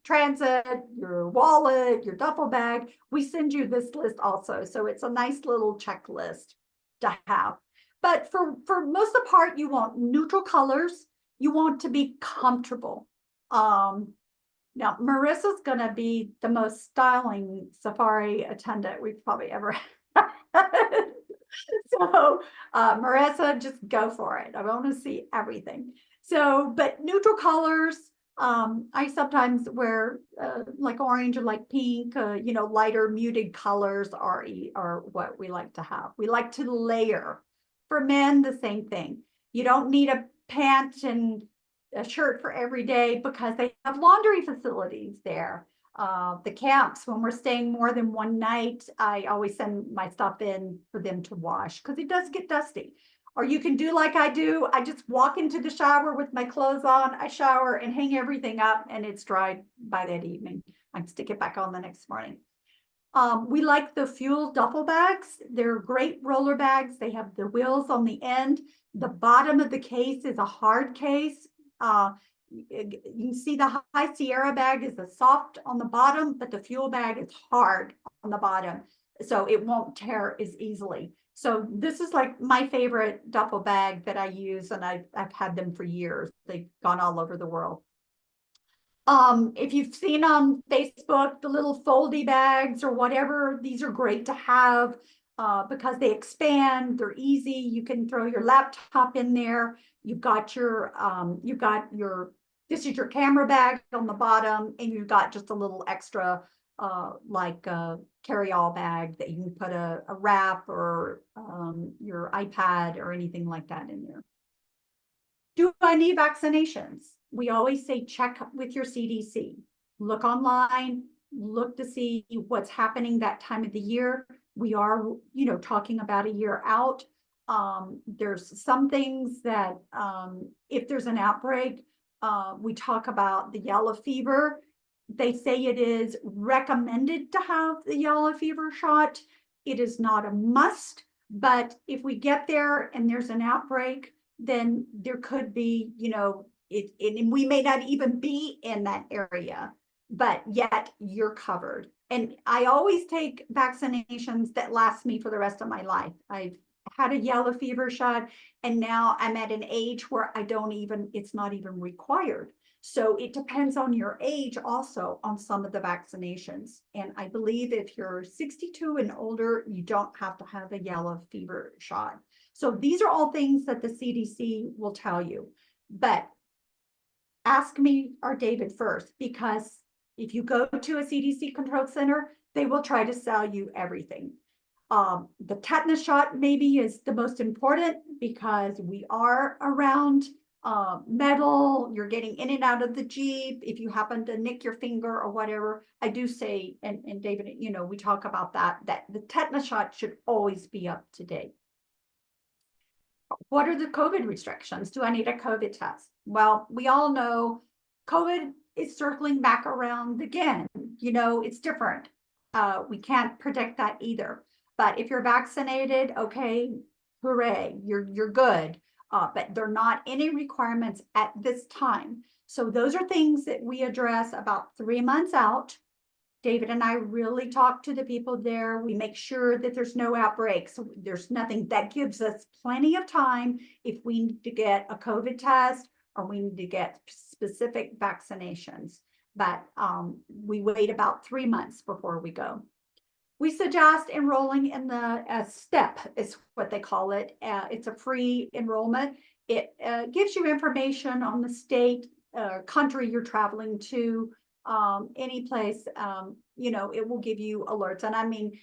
Speaker 2: transit, your wallet, your duffel bag. We send you this list also, so it's a nice little checklist to have. But for most of the part, you want neutral colors. You want to be comfortable. Now Marissa's gonna be the most styling safari attendant we've probably ever had. So Marissa, just go for it. I want to see everything. So, but neutral colors, I sometimes wear like orange or like pink, lighter muted colors are what we like to have. We like to layer. For men, the same thing. You don't need a pant and a shirt for every day because they have laundry facilities there. The camps, when we're staying more than one night, I always send my stuff in for them to wash because it does get dusty. Or you can do like I do. I just walk into the shower with my clothes on. I shower and hang everything up, and it's dried by that evening. I can stick it back on the next morning. We like the Fuel duffel bags. They're great roller bags. They have the wheels on the end. The bottom of the case is a hard case. You can see the High Sierra bag is a soft on the bottom, but the Fuel bag is hard on the bottom, so it won't tear as easily. So this is like my favorite duffel bag that I use, and I've had them for years. They've gone all over the world. If you've seen on Facebook the little foldy bags or whatever, these are great to have because they expand, they're easy. You can throw your laptop in there. You've got your this is your camera bag on the bottom, and you've got just a little extra like a carry-all bag that you can put a wrap or your iPad or anything like that in there. Do I need vaccinations? We always say check with your CDC. Look online, look to see what's happening that time of the year. We are, talking about a year out. There's some things that if there's an outbreak, we talk about the yellow fever. They say it is recommended to have the yellow fever shot. It is not a must, but if we get there and there's an outbreak, then there could be, and we may not even be in that area, but yet you're covered. And I always take vaccinations that last me for the rest of my life. I've had a yellow fever shot, and now I'm at an age where it's not even required. So it depends on your age also on some of the vaccinations. And I believe if you're 62 and older, you don't have to have a yellow fever shot. So these are all things that the CDC will tell you. But ask me or David first, because if you go to a CDC control center, they will try to sell you everything. The tetanus shot maybe is the most important because we are around metal, you're getting in and out of the Jeep. If you happen to nick your finger or whatever, I do say, and David, we talk about that the tetanus shot should always be up to date. What are the COVID restrictions? Do I need a COVID test? Well, we all know COVID is circling back around again. You know, it's different. We can't predict that either. But if you're vaccinated, okay, hooray, you're good. But there are not any requirements at this time. So those are things that we address about 3 months out. David and I really talk to the people there. We make sure that there's no outbreaks. There's nothing that gives us plenty of time if we need to get a COVID test or we need to get specific vaccinations. But we wait about 3 months before we go. We suggest enrolling in the STEP is what they call it. It's a free enrollment. It gives you information on the state, country you're traveling to, any place. You know, it will give you alerts. And I mean,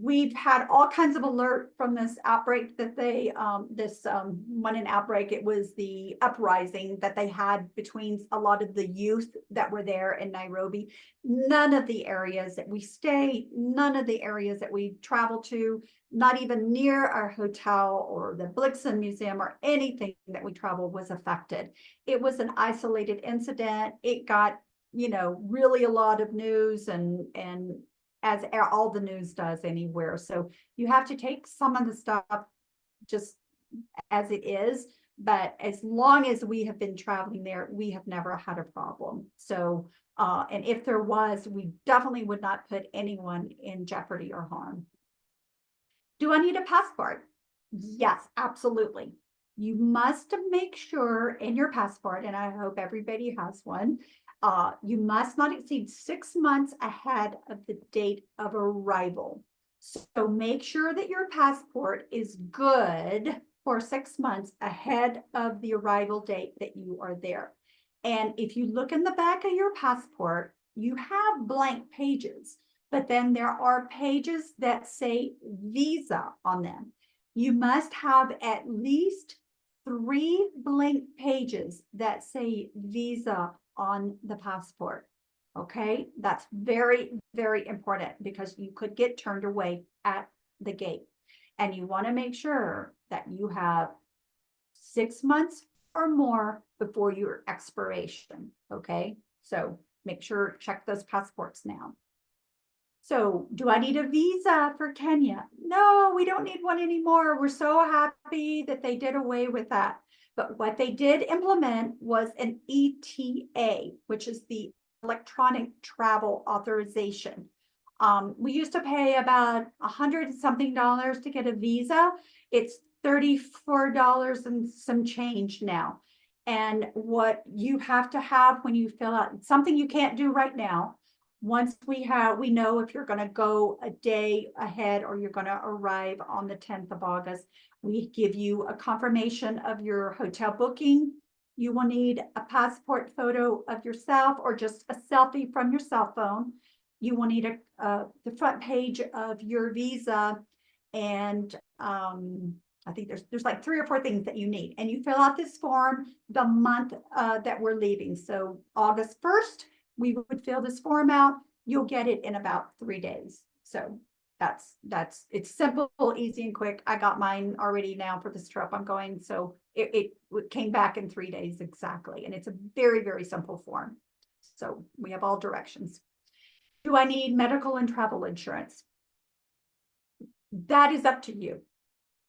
Speaker 2: we've had all kinds of alert from this outbreak that they, one in outbreak, it was the uprising that they had between a lot of the youth that were there in Nairobi. None of the areas that we stay, none of the areas that we travel to, not even near our hotel or the Blixen Museum or anything that we travel was affected. It was an isolated incident. It got, you know, really a lot of news and as all the news does anywhere. So you have to take some of the stuff just as it is. But as long as we have been traveling there, we have never had a problem. So, and if there was, we definitely would not put anyone in jeopardy or harm. Do I need a passport? Yes, absolutely. You must make sure in your passport, and I hope everybody has one, you must not exceed 6 months ahead of the date of arrival. So make sure that your passport is good for 6 months ahead of the arrival date that you are there. And if you look in the back of your passport, you have blank pages, but then there are pages that say visa on them. You must have at least 3 blank pages that say visa on the passport. Okay, that's very, very important because you could get turned away at the gate. And you want to make sure that you have 6 months or more before your expiration. Okay, so make sure, check those passports now. So do I need a visa for Kenya? No, we don't need one anymore. We're so happy that they did away with that. But what they did implement was an ETA, which is the electronic travel authorization. We used to pay about $100 something to get a visa. It's $34 and some change now. And what you have to have when you fill out something you can't do right now. Once we know if you're going to go a day ahead or you're going to arrive on the 10th of August, we give you a confirmation of your hotel booking. You will need a passport photo of yourself or just a selfie from your cell phone. You will need the front page of your visa. And I think there's like 3 or 4 things that you need. And you fill out this form the month that we're leaving. So August 1st, we would fill this form out. You'll get it in about 3 days. So it's simple, easy, and quick. I got mine already now for this trip I'm going. So it came back in 3 days exactly. And it's a very, very simple form. So we have all directions. Do I need medical and travel insurance? That is up to you.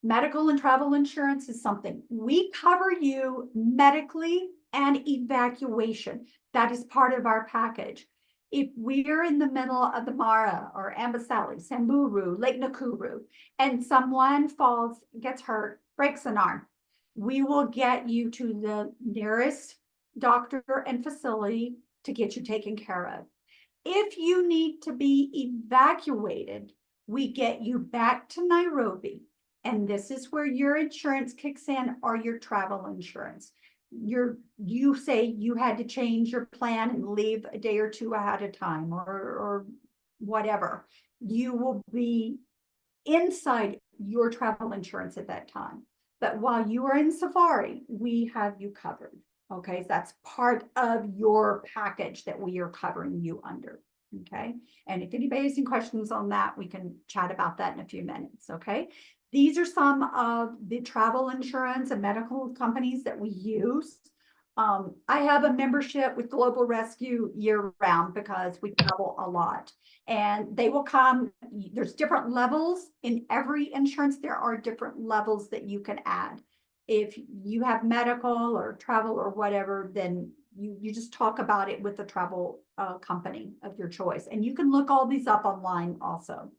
Speaker 2: Medical and travel insurance is something we cover you medically and evacuation. That is part of our package. If we're in the middle of the Mara or Amboseli, Samburu, Lake Nakuru, and someone falls, gets hurt, breaks an arm, we will get you to the nearest doctor and facility to get you taken care of. If you need to be evacuated, we get you back to Nairobi. And this is where your insurance kicks in or your travel insurance. You say you had to change your plan and leave a day or 2 ahead of time or whatever. You will be inside your travel insurance at that time. But while you are in safari, we have you covered. Okay, so that's part of your package that we are covering you under. Okay, and if anybody has any questions on that, we can chat about that in a few minutes. Okay, These are some of the travel insurance and medical companies that we use. I have a membership with Global Rescue year round because we travel a lot, and they will come. There's different levels in every insurance. There are different levels that you can add. If you have medical or travel or whatever, then you just talk about it with the travel company of your choice. And you can look all these up online also.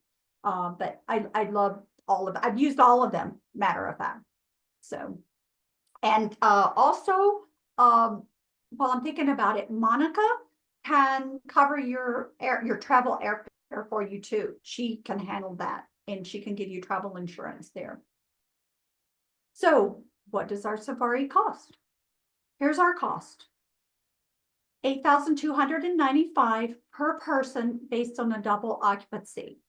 Speaker 2: But I love all of it. I've used all of them, matter of fact. So, and also, while I'm thinking about it, Monica can cover your travel airfare for you too. She can handle that, and she can give you travel insurance there. So what does our safari cost? Here's our cost. $8,295 per person based on a double occupancy.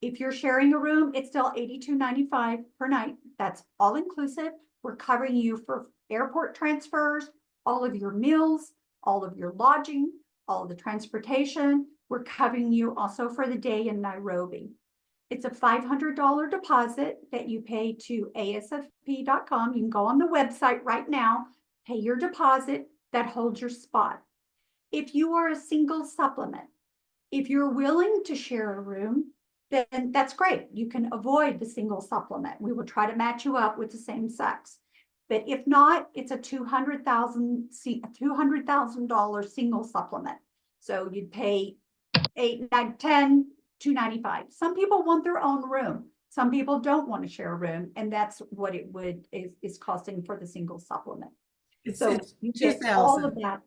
Speaker 2: If you're sharing a room, it's still $82.95 per night. That's all inclusive. We're covering you for airport transfers, all of your meals, all of your lodging, all of the transportation. We're covering you also for the day in Nairobi. It's a $500 deposit that you pay to ASP.com. You can go on the website right now, pay your deposit that holds your spot. If you are a single supplement, if you're willing to share a room, then that's great. You can avoid the single supplement. We will try to match you up with the same sex. But if not, it's a $200,000 single supplement. So you'd pay $8, $9, $10, $295. Some people want their own room. Some people don't want to share a room, and that's what it is costing for the single supplement.
Speaker 1: It's
Speaker 2: So you get all of
Speaker 1: 2,000.
Speaker 2: that.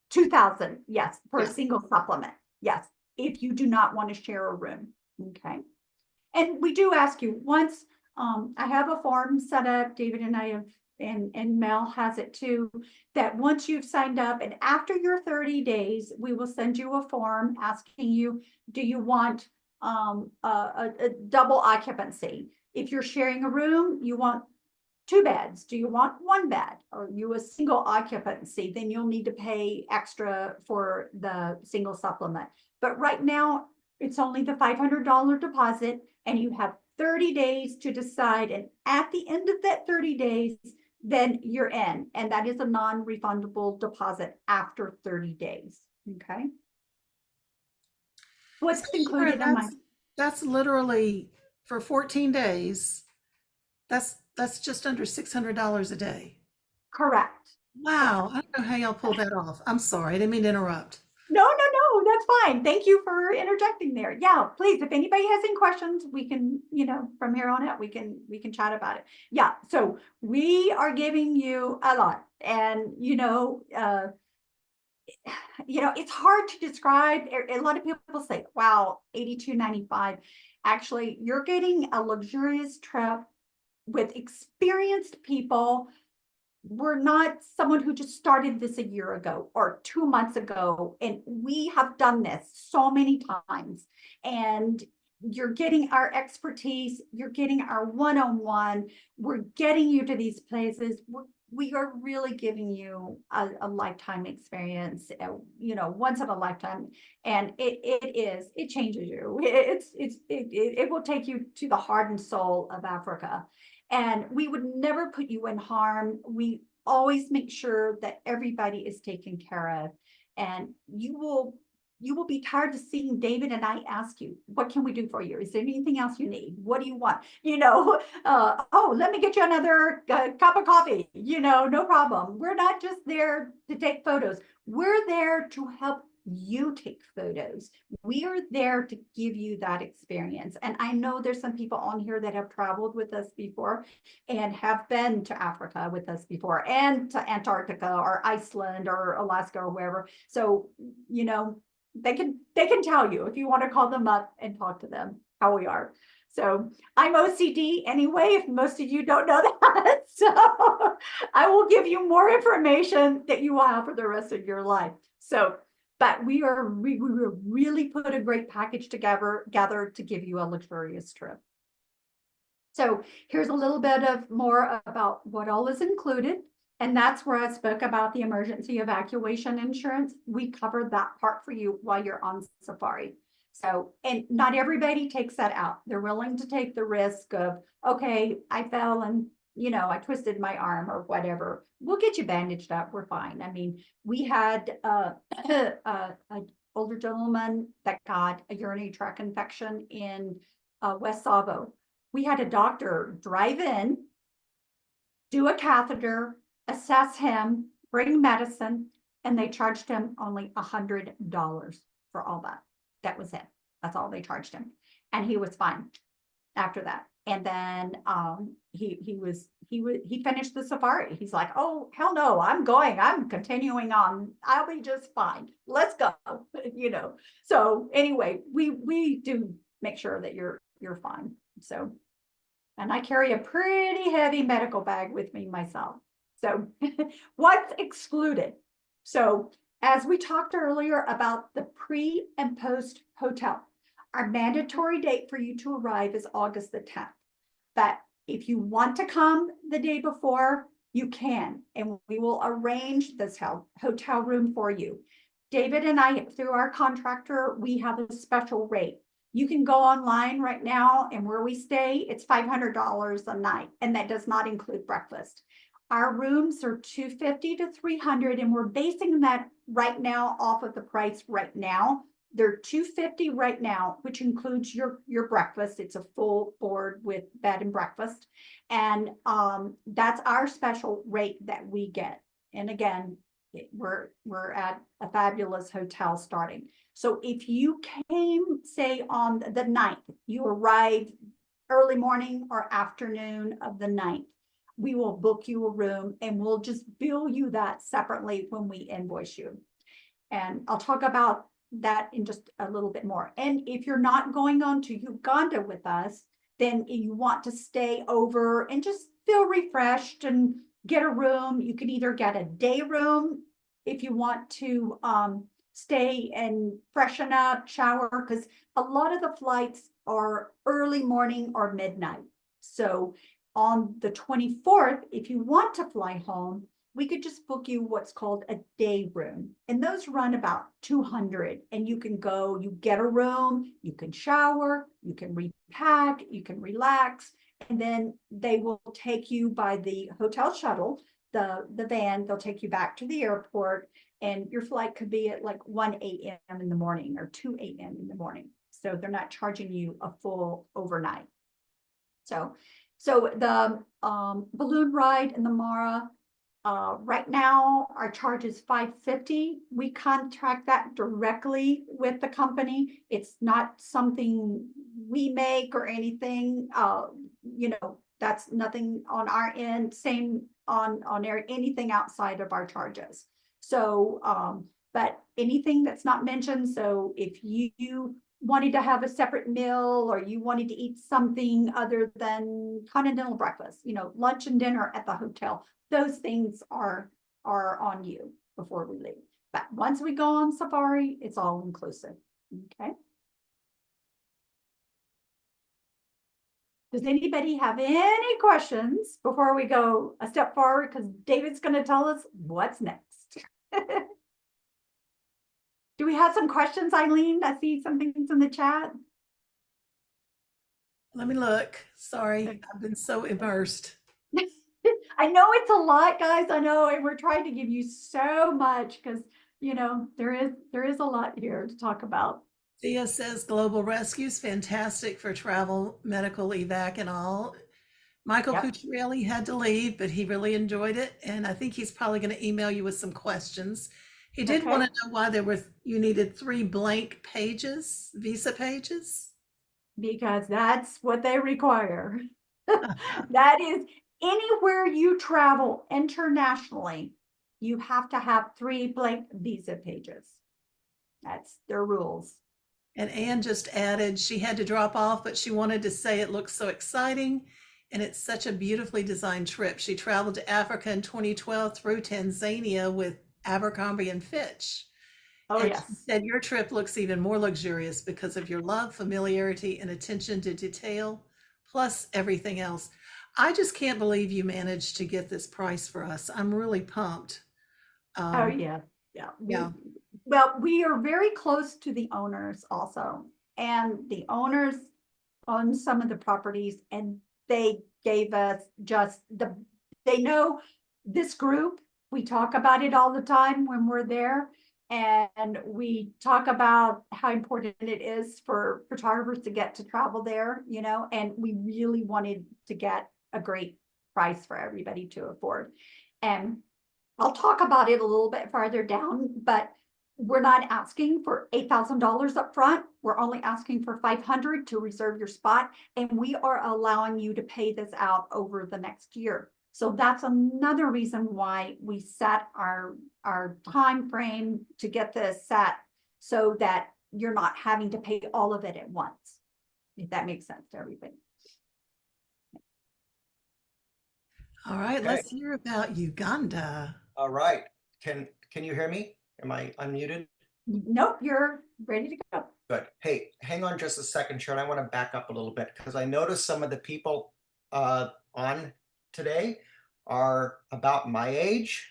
Speaker 2: 2,000, yes, for
Speaker 1: Yeah.
Speaker 2: a single supplement. Yes, if you do not want to share a room. Okay. And we do ask you once, I have a form set up, David and I have, and Mel has it too, that once you've signed up and after your 30 days, we will send you a form asking you, do you want a double occupancy? If you're sharing a room, you want 2 beds. Do you want 1 bed? Or you a single occupancy? Then you'll need to pay extra for the single supplement. But right now, it's only the $500 deposit, and you have 30 days to decide. And at the end of that 30 days, then you're in. And that is a non-refundable deposit after 30 days. Okay. What's included in my...
Speaker 1: That's literally for 14 days. That's just under $600 a day.
Speaker 2: Correct.
Speaker 1: Wow. I don't know how y'all pull that off. I'm sorry. I didn't mean to interrupt.
Speaker 2: No, that's fine. Thank you for interjecting there. Yeah, please, if anybody has any questions, we can, from here on out, we can chat about it. Yeah, so we are giving you a lot, and it's hard to describe. A lot of people say, wow, $82.95. Actually, you're getting a luxurious trip with experienced people. We're not someone who just started this a year ago or 2 months ago, and we have done this so many times, and you're getting our expertise, you're getting our one-on-one, we're getting you to these places. We are really giving you a lifetime experience, once in a lifetime, and it changes you. It will take you to the heart and soul of Africa. And we would never put you in harm. We always make sure that everybody is taken care of. And you will be tired of seeing David and I ask you, what can we do for you? Is there anything else you need? What do you want? Oh, let me get you another cup of coffee. No problem. We're not just there to take photos. We're there to help you take photos. We are there to give you that experience. And I know there's some people on here that have traveled with us before and have been to Africa with us before, and to Antarctica or Iceland or Alaska or wherever. So, they can tell you if you want to call them up and talk to them how we are. So I'm OCD anyway, if most of you don't know that. So I will give you more information that you will have for the rest of your life. So, but we really put a great package together to give you a luxurious trip. So here's a little bit of more about what all is included. And that's where I spoke about the emergency evacuation insurance. We covered that part for you while you're on safari. So, and not everybody takes that out. They're willing to take the risk of, okay, I fell and, I twisted my arm or whatever. We'll get you bandaged up. We're fine. I mean, we had a older gentleman that got a urinary tract infection in West Savo. We had a doctor drive in, do a catheter, assess him, bring medicine, and they charged him only $100 for all that. That was it. That's all they charged him. And he was fine after that. And then he finished the safari. He's like, oh, hell no, I'm continuing on. I'll be just fine. Let's go. So anyway, we do make sure that you're fine. So, and I carry a pretty heavy medical bag with me myself. So what's excluded? So as we talked earlier about the pre and post hotel, our mandatory date for you to arrive is August the 10th. But if you want to come the day before, you can, and we will arrange this hotel room for you. David and I, through our contractor, we have a special rate. You can go online right now, and where we stay, it's $500 a night, and that does not include breakfast. Our rooms are $250 to $300, and we're basing that right now off of the price right now. They're $250 right now, which includes your breakfast. It's a full board with bed and breakfast. And that's our special rate that we get. And again, we're at a fabulous hotel starting. So if you came, say, on the 9th, you arrive early morning or afternoon of the 9th, we will book you a room and we'll just bill you that separately when we invoice you. And I'll talk about that in just a little bit more. And if you're not going on to Uganda with us, then you want to stay over and just feel refreshed and get a room. You can either get a day room if you want to stay and freshen up, shower, because a lot of the flights are early morning or midnight. So on the 24th, if you want to fly home, we could just book you what's called a day room. And those run about $200. And you can go, you get a room, you can shower, you can repack, you can relax. And then they will take you by the hotel shuttle, the van, they'll take you back to the airport. And your flight could be at like 1 a.m. in the morning or 2 a.m. in the morning. So they're not charging you a full overnight. So the balloon ride in the Mara, right now, our charge is $550. We contract that directly with the company. It's not something we make or anything. That's nothing on our end. Same on anything outside of our charges. So, but anything that's not mentioned. So if you wanted to have a separate meal or you wanted to eat something other than continental breakfast, lunch and dinner at the hotel, those things are on you before we leave. But once we go on safari, it's all inclusive. Okay. Does anybody have any questions before we go a step forward? Because David's going to tell us what's next. Do we have some questions, Eileen? I see some things in the chat.
Speaker 1: Let me look. Sorry, I've been so immersed.
Speaker 2: I know it's a lot, guys. I know, and we're trying to give you so much because there is a lot here to talk about.
Speaker 1: Thea says Global Rescue's fantastic for travel, medical, evac, and all. Michael Cucciarelli had to leave, but he really enjoyed it, and I think he's probably going to email you with some questions. He did want to know why you needed 3 blank pages, visa pages.
Speaker 2: Because that's what they require. That is, anywhere you travel internationally, you have to have 3 blank visa pages. That's their rules.
Speaker 1: And Anne just added she had to drop off, but she wanted to say it looks so exciting and it's such a beautifully designed trip. She traveled to Africa in 2012 through Tanzania with Abercrombie and Fitch.
Speaker 2: Oh,
Speaker 1: and
Speaker 2: yes.
Speaker 1: She said your trip looks even more luxurious because of your love, familiarity, and attention to detail, plus everything else. I just can't believe you managed to get this price for us. I'm really pumped.
Speaker 2: Oh, yeah. Yeah.
Speaker 1: Yeah.
Speaker 2: Well, we are very close to the owners also. and the owners own some of the properties, and they gave us they know this group, we talk about it all the time when we're there. And we talk about how important it is for photographers to get to travel there, and we really wanted to get a great price for everybody to afford. And I'll talk about it a little bit farther down, but we're not asking for $8,000 up front. We're only asking for $500 to reserve your spot, and we are allowing you to pay this out over the next year. So that's another reason why we set our time frame to get this set, so that you're not having to pay all of it at once, if that makes sense to everybody.
Speaker 1: All right,
Speaker 5: Okay.
Speaker 1: let's hear about Uganda.
Speaker 5: All right. Can you hear me? Am I unmuted?
Speaker 2: Nope, you're ready to go.
Speaker 5: Good. Hey, hang on just a second, Sharon. I want to back up a little bit because I noticed some of the people on today are about my age.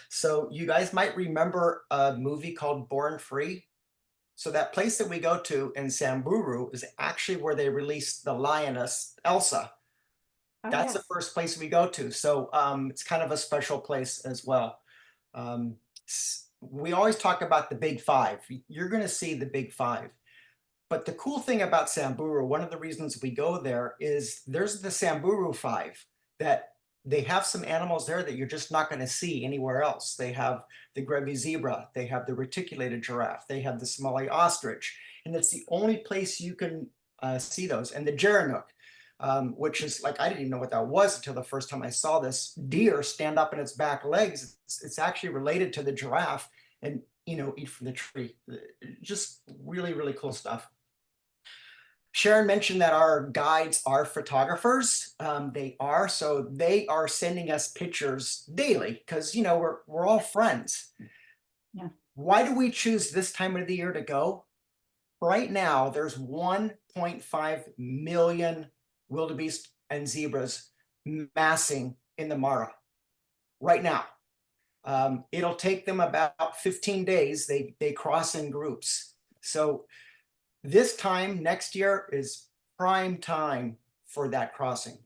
Speaker 5: So you guys might remember a movie called Born Free. So that place that we go to in Samburu is actually where they released the lioness Elsa.
Speaker 2: Oh,
Speaker 5: That's the
Speaker 2: yes.
Speaker 5: first place we go to. So it's kind of a special place as well. We always talk about the big five. You're going to see the big five. But the cool thing about Samburu, one of the reasons we go there is there's the Samburu five, that they have some animals there that you're just not going to see anywhere else. They have the Grevy's zebra, they have the reticulated giraffe, they have the Somali ostrich, and it's the only place you can see those. And the Gerenuk, which is like, I didn't even know what that was until the first time I saw this deer stand up in its back legs. It's actually related to the giraffe and, eat from the tree. Just really, really cool stuff. Sharon mentioned that our guides are photographers. They are, so they are sending us pictures daily because, we're all friends.
Speaker 2: Yeah.
Speaker 5: Why do we choose this time of the year to go? Right now, there's 1.5 million wildebeest and zebras massing in the Mara right now. It'll take them about 15 days. They cross in groups. So this time next year is prime time for that crossing.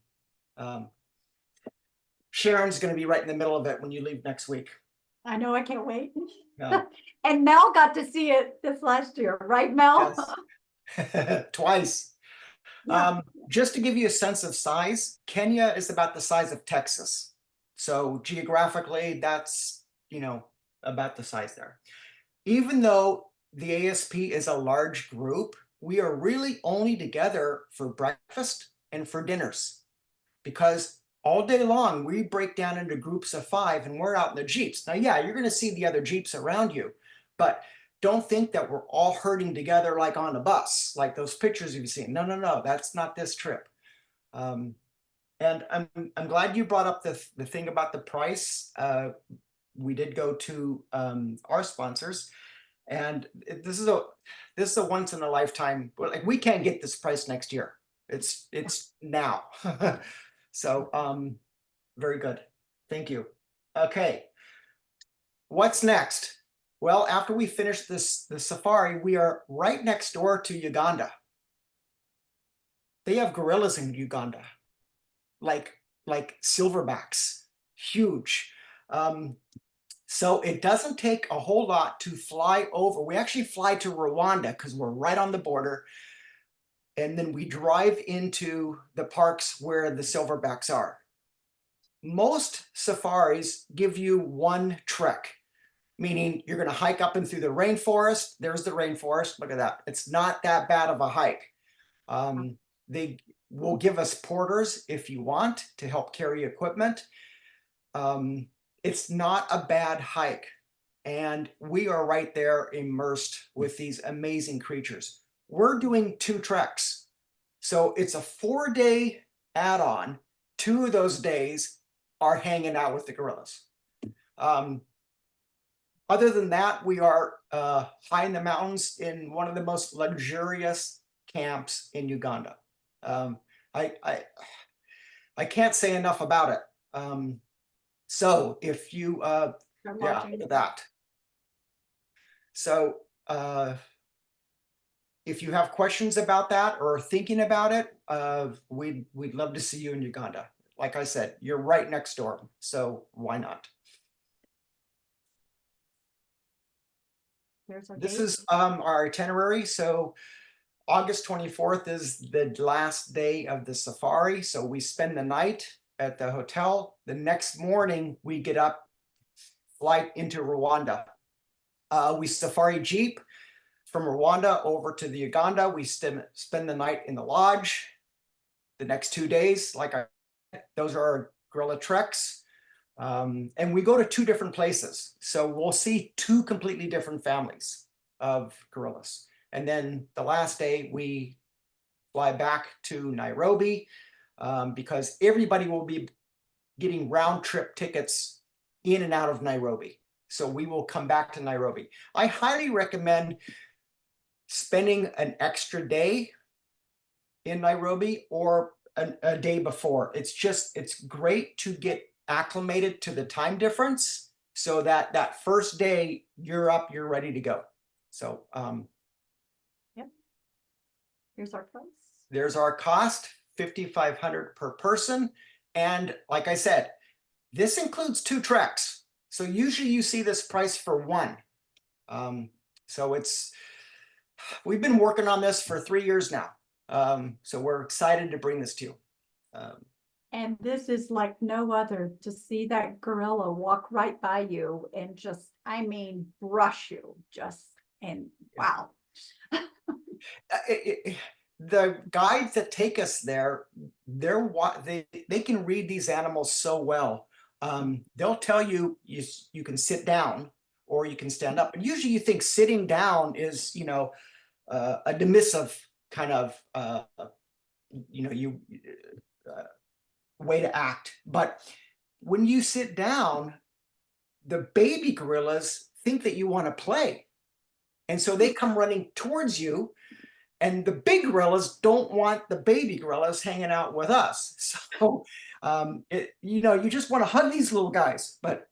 Speaker 5: Sharon's going to be right in the middle of it when you leave next week.
Speaker 2: I know, I can't wait.
Speaker 5: Yeah.
Speaker 2: And Mel got to see it this last year, right, Mel?
Speaker 5: Yes. Twice.
Speaker 2: Yeah.
Speaker 5: Just to give you a sense of size, Kenya is about the size of Texas. So geographically, that's, about the size there. Even though the ASP is a large group, we are really only together for breakfast and for dinners, because all day long we break down into groups of 5 and we're out in the Jeeps. Now, yeah, you're going to see the other Jeeps around you, but don't think that we're all herding together like on a bus, like those pictures you've seen. No, that's not this trip. And I'm glad you brought up the thing about the price. We did go to our sponsors, and this is a once in a lifetime. Like, we can't get this price next year. It's now. So very good. Thank you. Okay. What's next? Well, after we finish the safari, we are right next door to Uganda. They have gorillas in Uganda, like silverbacks, huge. So it doesn't take a whole lot to fly over. We actually fly to Rwanda because we're right on the border. And then we drive into the parks where the silverbacks are. Most safaris give you one trek, meaning you're going to hike up and through the rainforest. There's the rainforest. Look at that. It's not that bad of a hike. They will give us porters if you want to help carry equipment. It's not a bad hike. And we are right there immersed with these amazing creatures. We're doing 2 treks. So it's a 4-day add-on. 2 of those days are hanging out with the gorillas. Other than that, we are high in the mountains in one of the most luxurious camps in Uganda. I can't say enough about it. So if you, yeah, look at that. So if you have questions about that or thinking about it, we'd love to see you in Uganda. Like I said, you're right next door, so why not?
Speaker 2: There's our
Speaker 5: This
Speaker 2: date.
Speaker 5: is our itinerary. So August 24th is the last day of the safari. So we spend the night at the hotel. The next morning we get up, flight into Rwanda. We safari jeep from Rwanda over to the Uganda. We spend the night in the lodge. The next 2 days, those are our gorilla treks. And we go to 2 different places. So we'll see 2 completely different families of gorillas. And then the last day we fly back to Nairobi because everybody will be getting round trip tickets in and out of Nairobi. So we will come back to Nairobi. I highly recommend spending an extra day in Nairobi or a day before. It's great to get acclimated to the time difference so that first day you're up, you're ready to go. So
Speaker 2: Here's our price.
Speaker 5: there's our cost, $5,500 per person. And like I said, this includes 2 treks. So usually you see this price for 1. So we've been working on this for 3 years now. So we're excited to bring this to you.
Speaker 2: And this is like no other, to see that gorilla walk right by you and just, I mean, brush you and wow.
Speaker 5: The guides that take us there, they can read these animals so well. They'll tell you you can sit down or you can stand up. And usually you think sitting down is, a dismissive kind of, way to act. But when you sit down, the baby gorillas think that you want to play. And so they come running towards you. And the big gorillas don't want the baby gorillas hanging out with us. So, you just want to hug these little guys. But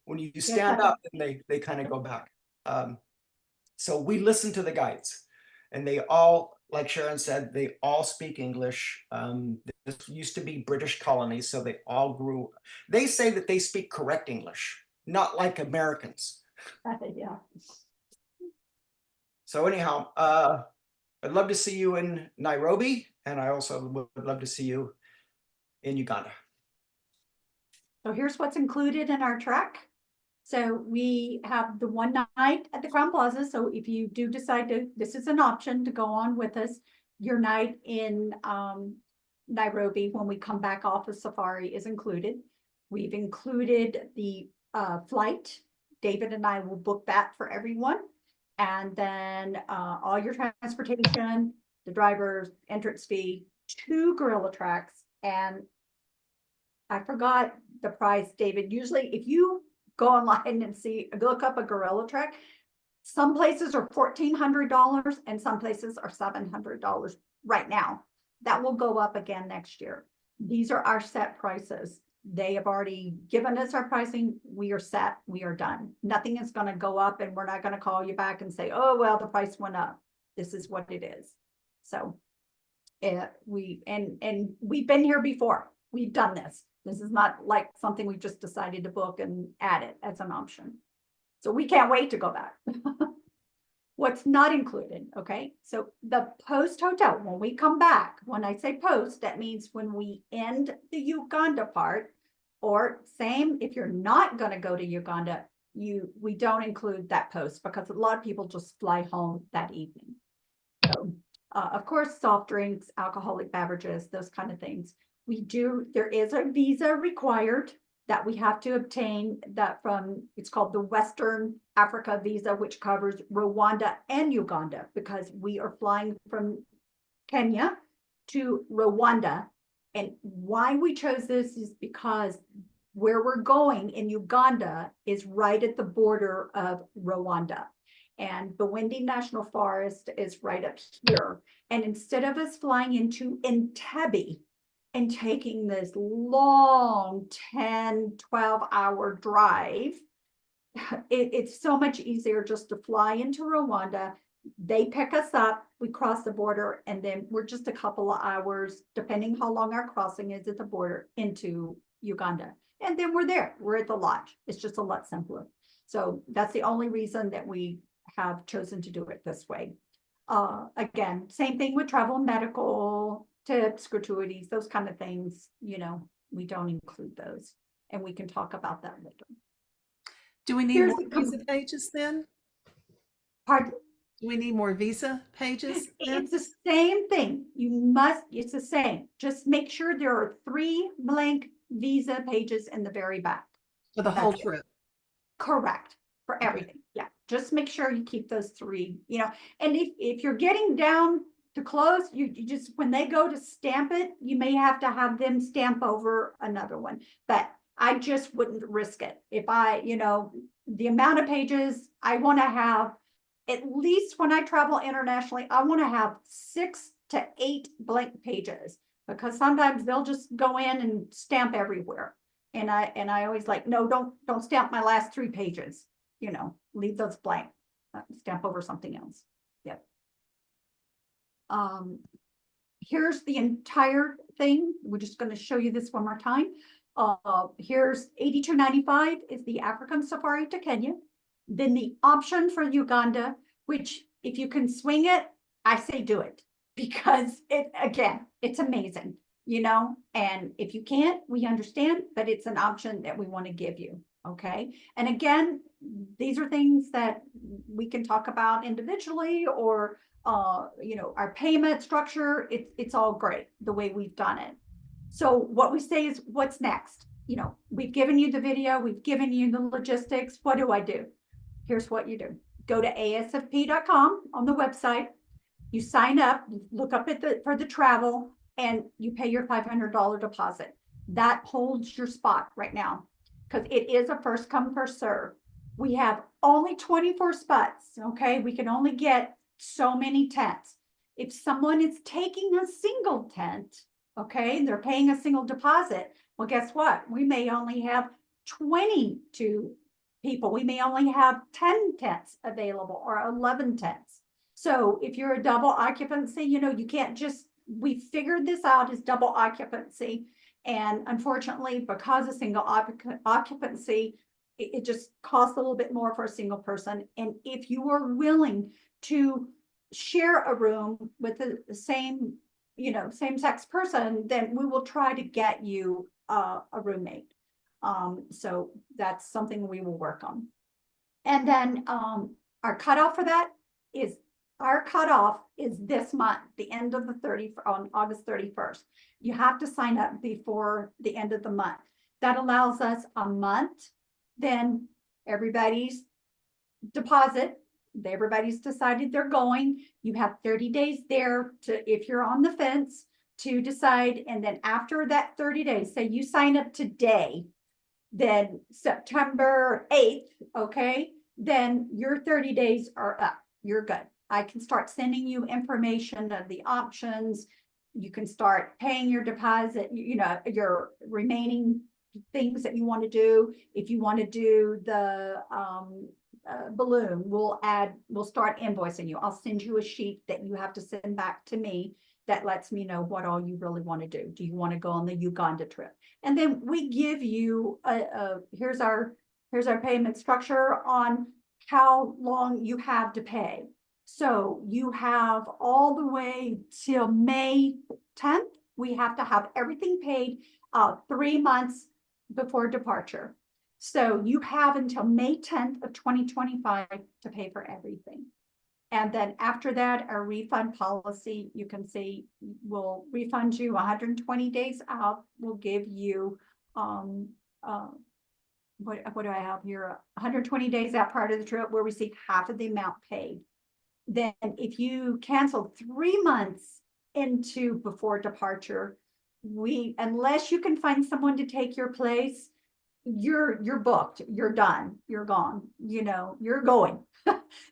Speaker 5: when you stand up, then they kind of go back. So we listen to the guides. And they all, like Sharon said, they all speak English. This used to be British colonies, so they all grew. They say that they speak correct English, not like Americans.
Speaker 2: Yeah.
Speaker 5: So anyhow, I'd love to see you in Nairobi, and I also would love to see you in Uganda.
Speaker 2: So here's what's included in our trek. So we have the 1 night at the Crown Plaza. So if you do decide this is an option to go on with us, your night in Nairobi when we come back off of safari is included. We've included the flight. David and I will book that for everyone. And then all your transportation, the driver's entrance fee, 2 gorilla tracks. And I forgot the price, David. Usually if you go online and look up a gorilla track, some places are $1,400 and some places are $700 right now. That will go up again next year. These are our set prices. They have already given us our pricing. We are set. We are done. Nothing is going to go up, and we're not going to call you back and say, oh, well, the price went up. This is what it is. So we've been here before. We've done this. This is not like something we just decided to book and add it as an option. So we can't wait to go back. What's not included, okay? So the post hotel, when we come back, when I say post, that means when we end the Uganda part, or same, if you're not gonna go to Uganda, we don't include that post because a lot of people just fly home that evening. So, of course, soft drinks, alcoholic beverages, those kind of things. There is a visa required that we have to obtain it's called the Western Africa visa, which covers Rwanda and Uganda, because we are flying from Kenya to Rwanda. And why we chose this is because where we're going in Uganda is right at the border of Rwanda. And Bwindi National Forest is right up here. And instead of us flying into Entebbe and taking this long 10, 12-hour drive, it's so much easier just to fly into Rwanda, They pick us up, we cross the border, and then we're just a couple of hours, depending how long our crossing is at the border, into Uganda. And then we're there, we're at the lodge. It's just a lot simpler. So that's the only reason that we have chosen to do it this way. Again, same thing with travel and medical, tips, gratuities, those kind of things, you know, we don't include those. And we can talk about that later.
Speaker 1: Do we need
Speaker 2: Here's
Speaker 1: more
Speaker 2: the
Speaker 1: visa pages then?
Speaker 2: Pardon?
Speaker 1: Do we need more visa pages then?
Speaker 2: It's the same thing. It's the same. Just make sure there are 3 blank visa pages in the very back.
Speaker 1: For the whole
Speaker 2: That's it.
Speaker 1: trip?
Speaker 2: Correct. For everything. Yeah. Just make sure you keep those 3, you know, and if you're getting down to close, you just, when they go to stamp it, you may have to have them stamp over another one, but I just wouldn't risk it. If I, you know, the amount of pages I want to have, at least when I travel internationally, I want to have 6 to 8 blank pages, because sometimes they'll just go in and stamp everywhere. And I always like, no, don't stamp my last 3 pages, you know, leave those blank, stamp over something else. Yep. Here's the entire thing. We're just going to show you this one more time. Here's $82.95 is the African safari to Kenya. Then the option for Uganda, which if you can swing it, I say do it, because again, it's amazing, you know, and if you can't, we understand, but it's an option that we want to give you. Okay. And again, these are things that we can talk about individually, or, you know, our payment structure, it's all great the way we've done it. So what we say is, what's next? You know, we've given you the video, we've given you the logistics. What do I do? Here's what you do. Go to asfp.com on the website. You sign up, look up for the travel, and you pay your $500 deposit. That holds your spot right now, because it is a first come, first serve. We have only 24 spots. Okay. We can only get so many tents. If someone is taking a single tent, okay, they're paying a single deposit, well, guess what? We may only have 22 people. We may only have 10 tents available, or 11 tents. So if you're a double occupancy, you know, you can't just, we figured this out as double occupancy. And unfortunately, because of single occupancy, it just costs a little bit more for a single person. And if you are willing to share a room with the same, you know, same sex person, then we will try to get you a roommate. So that's something we will work on. And then our cutoff for that is, our cutoff is this month, the end of on August 31st. You have to sign up before the end of the month. That allows us a month. Then everybody's deposit, everybody's decided they're going. You have 30 days there to, if you're on the fence, to decide. And then after that 30 days, say you sign up today, then September 8th, okay, then your 30 days are up. You're good. I can start sending you information of the options. You can start paying your deposit, you know, your remaining things that you want to do. If you want to do the balloon, we'll start invoicing you. I'll send you a sheet that you have to send back to me that lets me know what all you really want to do. Do you want to go on the Uganda trip? And then we give you here's our payment structure on how long you have to pay. So you have all the way till May 10th. We have to have everything paid 3 months before departure. So you have until May 10th of 2025 to pay for everything. And then after that, our refund policy, you can see, will refund you 120 days out. We'll give you, what do I have here? 120 days out part of the trip, we'll receive half of the amount paid. Then if you cancel 3 months into before departure, unless you can find someone to take your place, you're booked, you're done, you're gone, you know, you're going.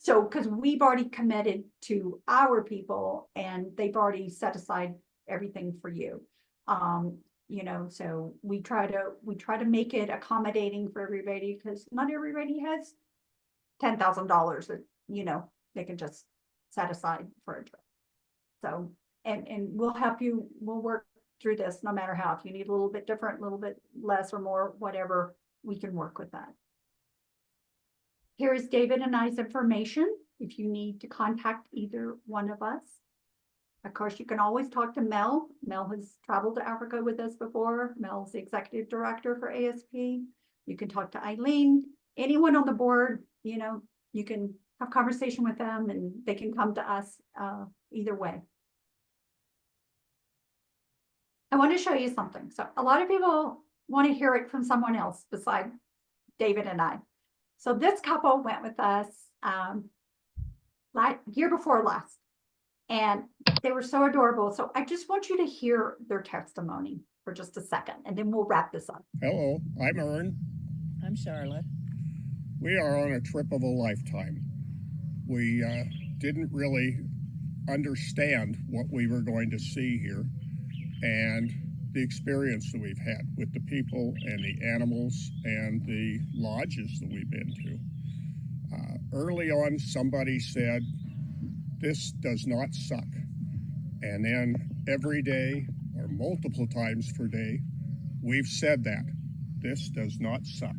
Speaker 2: So, because we've already committed to our people and they've already set aside everything for you. You know, so we try to make it accommodating for everybody, because not everybody has $10,000 that, you know, they can just set aside for a trip. So, and we'll help you, we'll work through this no matter how. If you need a little bit different, a little bit less or more, whatever, we can work with that. Here is David and I's information if you need to contact either one of us. Of course, you can always talk to Mel. Mel has traveled to Africa with us before. Mel's the executive director for ASP. You can talk to Eileen, anyone on the board, you know, you can have conversation with them and they can come to us either way. I want to show you something. So a lot of people want to hear it from someone else besides David and I. So this couple went with us year before last, and they were so adorable. So I just want you to hear their testimony for just a second, and then we'll wrap this up.
Speaker 6: Hello, I'm Ern.
Speaker 7: I'm Charlotte.
Speaker 6: We are on a trip of a lifetime. We didn't really understand what we were going to see here and the experience that we've had with the people and the animals and the lodges that we've been to. Early on, somebody said, "This does not suck." And then every day or multiple times per day, we've said that, "This does not suck."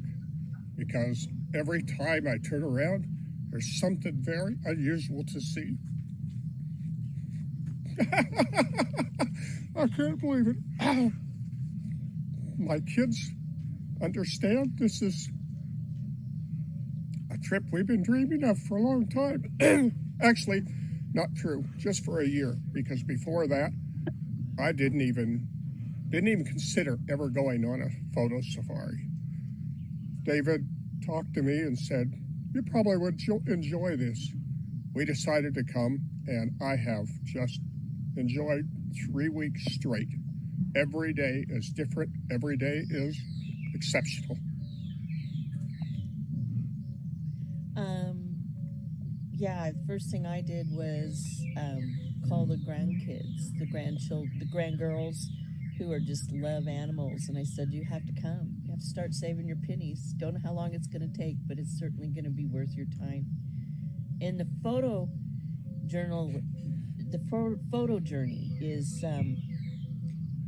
Speaker 6: Because every time I turn around, there's something very unusual to see. I can't believe it. My kids understand this is a trip we've been dreaming of for a long time. Actually, not true, just for a year, because before that, I didn't even consider ever going on a photo safari. David talked to me and said, "You probably would enjoy this." We decided to come, and I have just enjoyed 3 weeks straight. Every day is different. Every day is exceptional.
Speaker 7: Yeah, the first thing I did was call the grandkids, the grandchildren, the grandgirls who are just love animals. And I said, you have to come. You have to start saving your pennies. Don't know how long it's going to take, but it's certainly going to be worth your time. In the photo journal, the photo journey is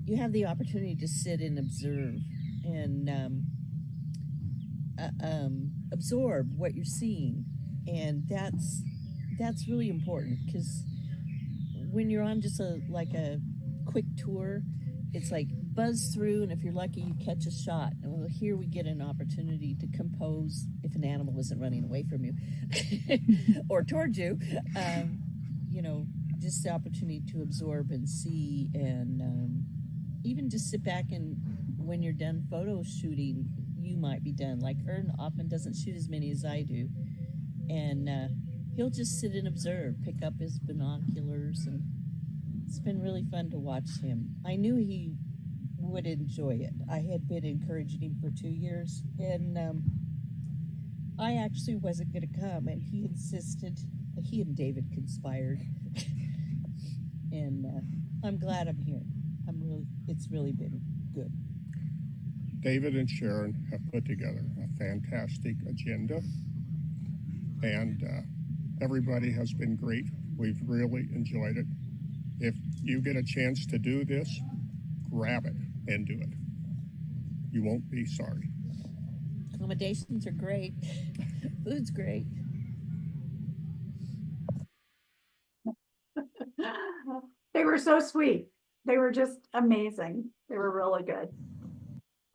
Speaker 7: you have the opportunity to sit and observe and absorb what you're seeing. And that's really important, because when you're on just a quick tour, it's like buzz through, and if you're lucky, you catch a shot. And well, here we get an opportunity to compose if an animal isn't running away from you or towards you. You know, just the opportunity to absorb and see, and even just sit back, and when you're done photo shooting, you might be done. Like Ern often doesn't shoot as many as I do. And he'll just sit and observe, pick up his binoculars, and it's been really fun to watch him. I knew he would enjoy it. I had been encouraging him for 2 years, and I actually wasn't going to come, and he insisted. He and David conspired, and I'm glad I'm here. It's really been good.
Speaker 6: David and Sharon have put together a fantastic agenda, and everybody has been great. We've really enjoyed it. If you get a chance to do this, grab it and do it. You won't be sorry.
Speaker 7: Accommodations are great. Food's great.
Speaker 2: They were so sweet. They were just amazing. They were really good.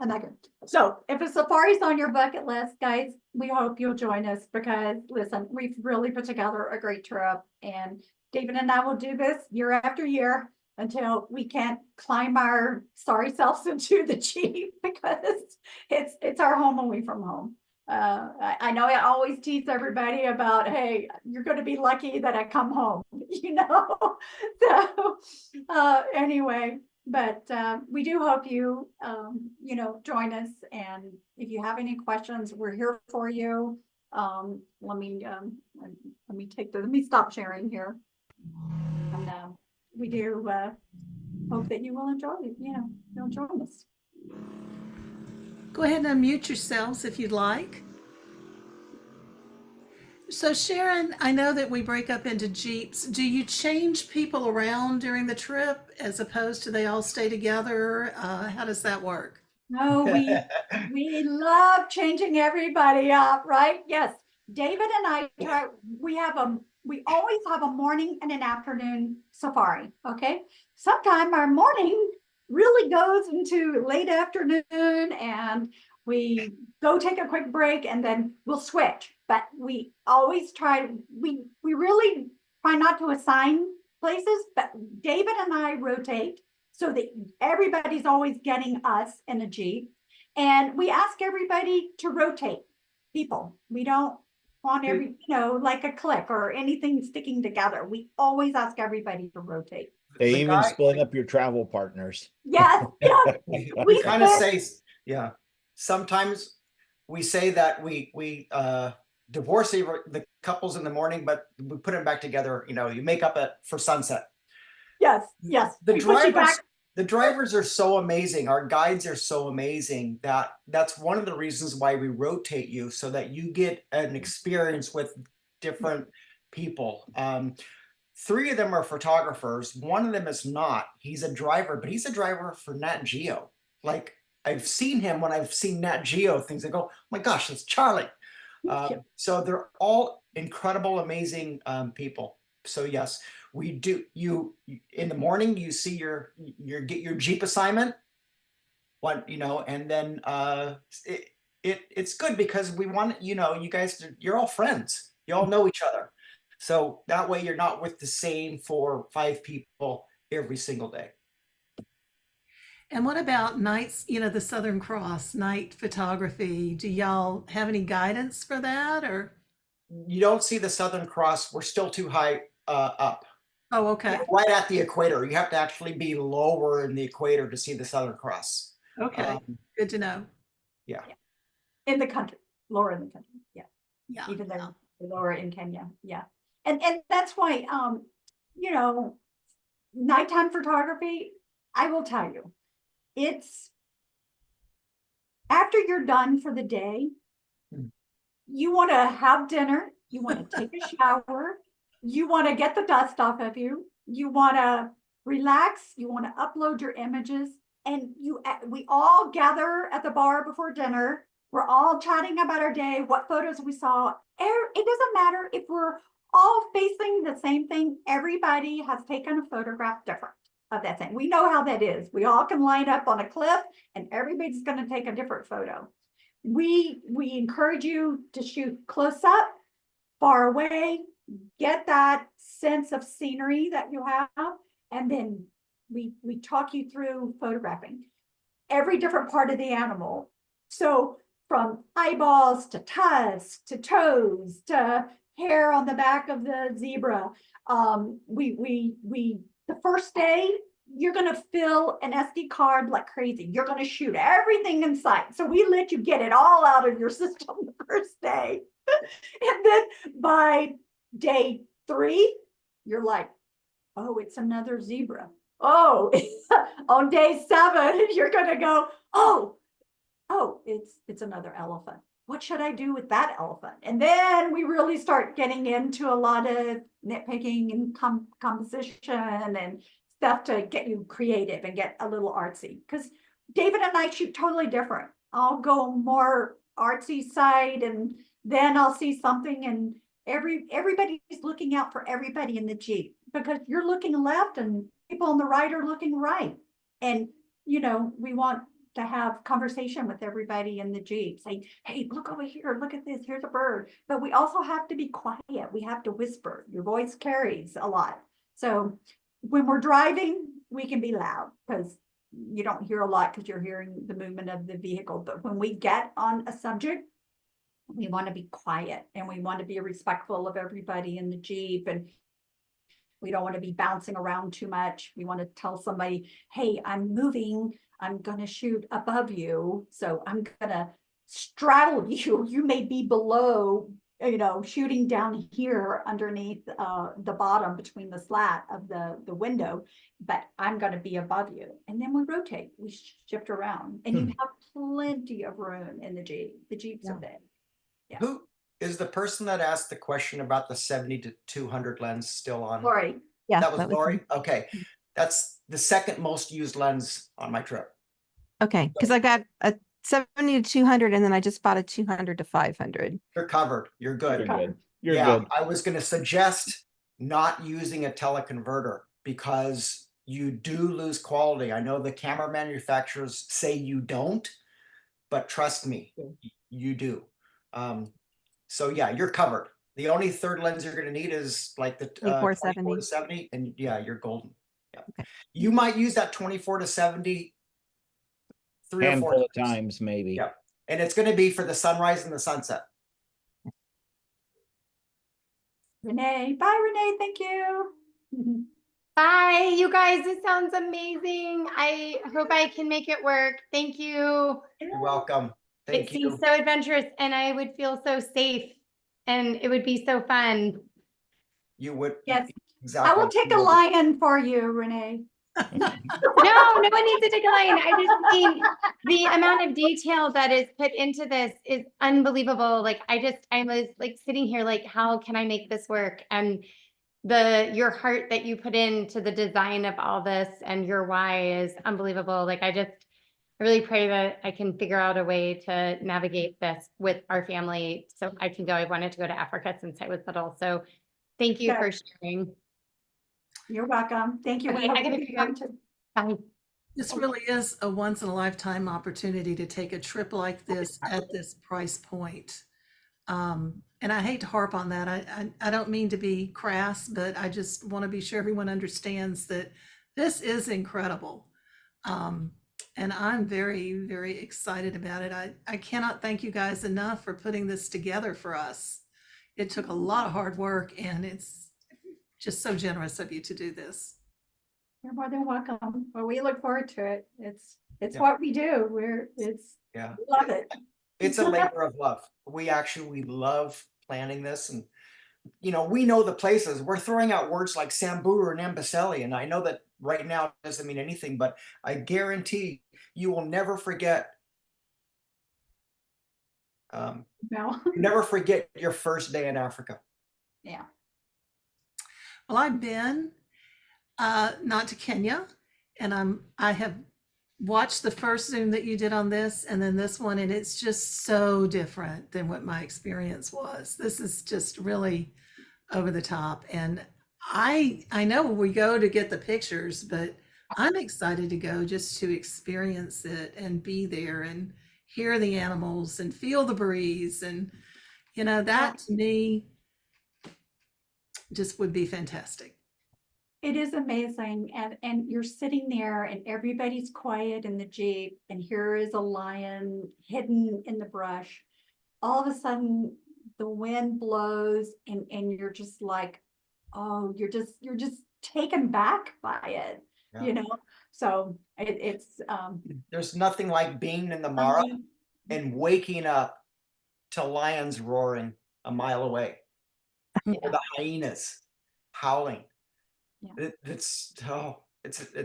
Speaker 2: And that good. So if a safari's on your bucket list, guys, we hope you'll join us, because listen, we've really put together a great trip, and David and I will do this year after year until we can't climb our sorry selves into the Jeep, because it's our home away from home. I know I always tease everybody about, hey, you're going to be lucky that I come home, you know. So anyway, but we do hope you you know, join us, and if you have any questions, we're here for you. Let me stop sharing here. And we do hope that you will enjoy it. You know, you'll join us.
Speaker 1: Go ahead and unmute yourselves if you'd like. So Sharon, I know that we break up into Jeeps. Do you change people around during the trip as opposed to they all stay together? How does that work?
Speaker 2: No, we love changing everybody up, right? Yes. David and I try, we always have a morning and an afternoon safari. Okay. Sometime our morning really goes into late afternoon and we go take a quick break and then we'll switch. But we always try, we really try not to assign places, but David and I rotate so that everybody's always getting us in a Jeep. And we ask everybody to rotate people. We don't want like a clique or anything sticking together. We always ask everybody to rotate.
Speaker 3: They
Speaker 5: The
Speaker 3: even
Speaker 5: guy-
Speaker 3: split up your travel partners.
Speaker 2: Yes, yes.
Speaker 5: we kind of say, yeah, sometimes we say that we divorce the couples in the morning, but we put them back together, you make up for sunset.
Speaker 2: Yes, yes.
Speaker 5: The
Speaker 2: We put you
Speaker 5: drivers,
Speaker 2: back.
Speaker 5: the drivers are so amazing. Our guides are so amazing that's one of the reasons why we rotate you, so that you get an experience with different people. 3 of them are photographers. 1 of them is not. He's a driver, but he's a driver for Nat Geo. Like, I've seen him when I've seen Nat Geo things. I go, oh my gosh, it's Charlie. So they're all incredible, amazing people. So yes, we do. You in the morning, you see get your Jeep assignment. And then it's good because we want you guys. You're all friends. You all know each other. So that way you're not with the same 4 or 5 people every single day.
Speaker 1: And what about nights, the Southern Cross, night photography? Do y'all have any guidance for that or?
Speaker 5: You don't see the Southern Cross. We're still too high up.
Speaker 1: Oh, okay.
Speaker 5: Right at the equator. You have to actually be lower in the equator to see the Southern Cross.
Speaker 1: Okay. Good to know.
Speaker 5: Yeah.
Speaker 2: In the country, lower in the country. Yeah.
Speaker 1: Yeah.
Speaker 2: Even though they're lower in Kenya. Yeah. And that's why, nighttime photography, I will tell you, it's after you're done for the day, you want to have dinner, you want to take a shower, you want to get the dust off of you, you want to relax, you want to upload your images, and we all gather at the bar before dinner. We're all chatting about our day, what photos we saw. It doesn't matter if we're all facing the same thing. Everybody has taken a photograph different of that thing. We know how that is. We all can line up on a cliff and everybody's going to take a different photo. We encourage you to shoot close up, far away, get that sense of scenery that you have, and then we talk you through photographing every different part of the animal. So from eyeballs to tusks to toes to hair on the back of the zebra. The first day, you're going to fill an SD card like crazy. You're going to shoot everything in sight. So we let you get it all out of your system the first day. And then by day 3, you're like, oh, it's another zebra. Oh, on day 7, you're going to go, oh, it's another elephant. What should I do with that elephant? And then we really start getting into a lot of nitpicking and composition and stuff to get you creative and get a little artsy. Because David and I shoot totally different. I'll go more artsy side, and then I'll see something, and everybody's looking out for everybody in the Jeep, because you're looking left and people on the right are looking right. And we want to have conversation with everybody in the Jeep, saying, hey, look over here, look at this, here's a bird. But we also have to be quiet. We have to whisper. Your voice carries a lot. So when we're driving, we can be loud because you don't hear a lot because you're hearing the movement of the vehicle. But when we get on a subject, we want to be quiet and we want to be respectful of everybody in the Jeep, and we don't want to be bouncing around too much. We want to tell somebody, hey, I'm moving. I'm going to shoot above you. So I'm going to straddle you. You may be below, shooting down here underneath the bottom between the slat of the window, but I'm going to be above you. And then we rotate, we shift around, and you have plenty of room in the Jeep. The Jeeps are big. Yeah.
Speaker 5: Is the person that asked the question about the 70 to 200 lens still on?
Speaker 2: Lori,
Speaker 4: Yeah.
Speaker 5: That was
Speaker 4: that was
Speaker 5: Lori?
Speaker 4: me.
Speaker 5: Okay. That's the second most used lens on my trip.
Speaker 4: Okay, because I got a 70 to 200 and then I just bought a 200 to 500.
Speaker 5: You're covered. You're good.
Speaker 3: You're good. You're
Speaker 5: Yeah,
Speaker 3: good.
Speaker 5: I was going to suggest not using a teleconverter because you do lose quality. I know the camera manufacturers say you don't, but trust me, you do. So yeah, you're covered. The only third lens you're going to need is like the 24
Speaker 4: 24-70.
Speaker 5: to 70, and yeah, you're golden. Yeah,
Speaker 4: Okay.
Speaker 5: you might use that 24 to 70 3 or 4
Speaker 3: Handful of
Speaker 5: times.
Speaker 3: times, maybe.
Speaker 5: Yep, and it's going to be for the sunrise and the sunset.
Speaker 2: Renee. Bye, Renee. Thank you.
Speaker 8: Bye, you guys. This sounds amazing. I hope I can make it work. Thank you.
Speaker 5: You're welcome.
Speaker 8: It
Speaker 5: Thank
Speaker 8: seems
Speaker 5: you.
Speaker 8: so adventurous and I would feel so safe and it would be so fun.
Speaker 5: You would.
Speaker 2: Yes.
Speaker 5: Exactly.
Speaker 2: I will take a lion for you, Renee.
Speaker 8: No, no one needs to take a line. I just mean the amount of detail that is put into this is unbelievable. Like I was like sitting here like, how can I make this work? And your heart that you put into the design of all this and your why is unbelievable. Like I really pray that I can figure out a way to navigate this with our family so I can go. I wanted to go to Africa since I was little. So thank you for sharing.
Speaker 2: You're welcome. Thank you.
Speaker 8: Okay,
Speaker 2: We hope
Speaker 8: I gotta
Speaker 2: you
Speaker 8: figure
Speaker 2: come
Speaker 8: out-
Speaker 2: to-
Speaker 8: Bye.
Speaker 1: This really is a once in a lifetime opportunity to take a trip like this at this price point. And I hate to harp on that. I don't mean to be crass, but I just want to be sure everyone understands that this is incredible. And I'm very, very excited about it. I cannot thank you guys enough for putting this together for us. It took a lot of hard work and it's just so generous of you to do this.
Speaker 2: You're more than welcome. Well, we look forward to it. It's
Speaker 5: Yeah.
Speaker 2: what we do.
Speaker 5: Yeah.
Speaker 2: We love it.
Speaker 5: It's a labor of love. We love planning this, and we know the places. We're throwing out words like Samburu and Amboseli, and I know that right now it doesn't mean anything, but I guarantee you will never forget.
Speaker 2: No.
Speaker 5: Never forget your first day in Africa.
Speaker 2: Yeah.
Speaker 1: Well, I've been not to Kenya, and I have watched the first Zoom that you did on this and then this one, and it's just so different than what my experience was. This is just really over the top. And I know we go to get the pictures, but I'm excited to go just to experience it and be there and hear the animals and feel the breeze. And, that to me just would be fantastic.
Speaker 2: It is amazing. And you're sitting there and everybody's quiet in the Jeep and here is a lion hidden in the brush. All of a sudden the wind blows and you're just like, oh, you're just taken back by it,
Speaker 5: Yeah.
Speaker 2: So it's
Speaker 5: There's nothing like being in the Mara and waking up to lions roaring a mile away, or the hyenas howling.
Speaker 2: Yeah.
Speaker 5: It's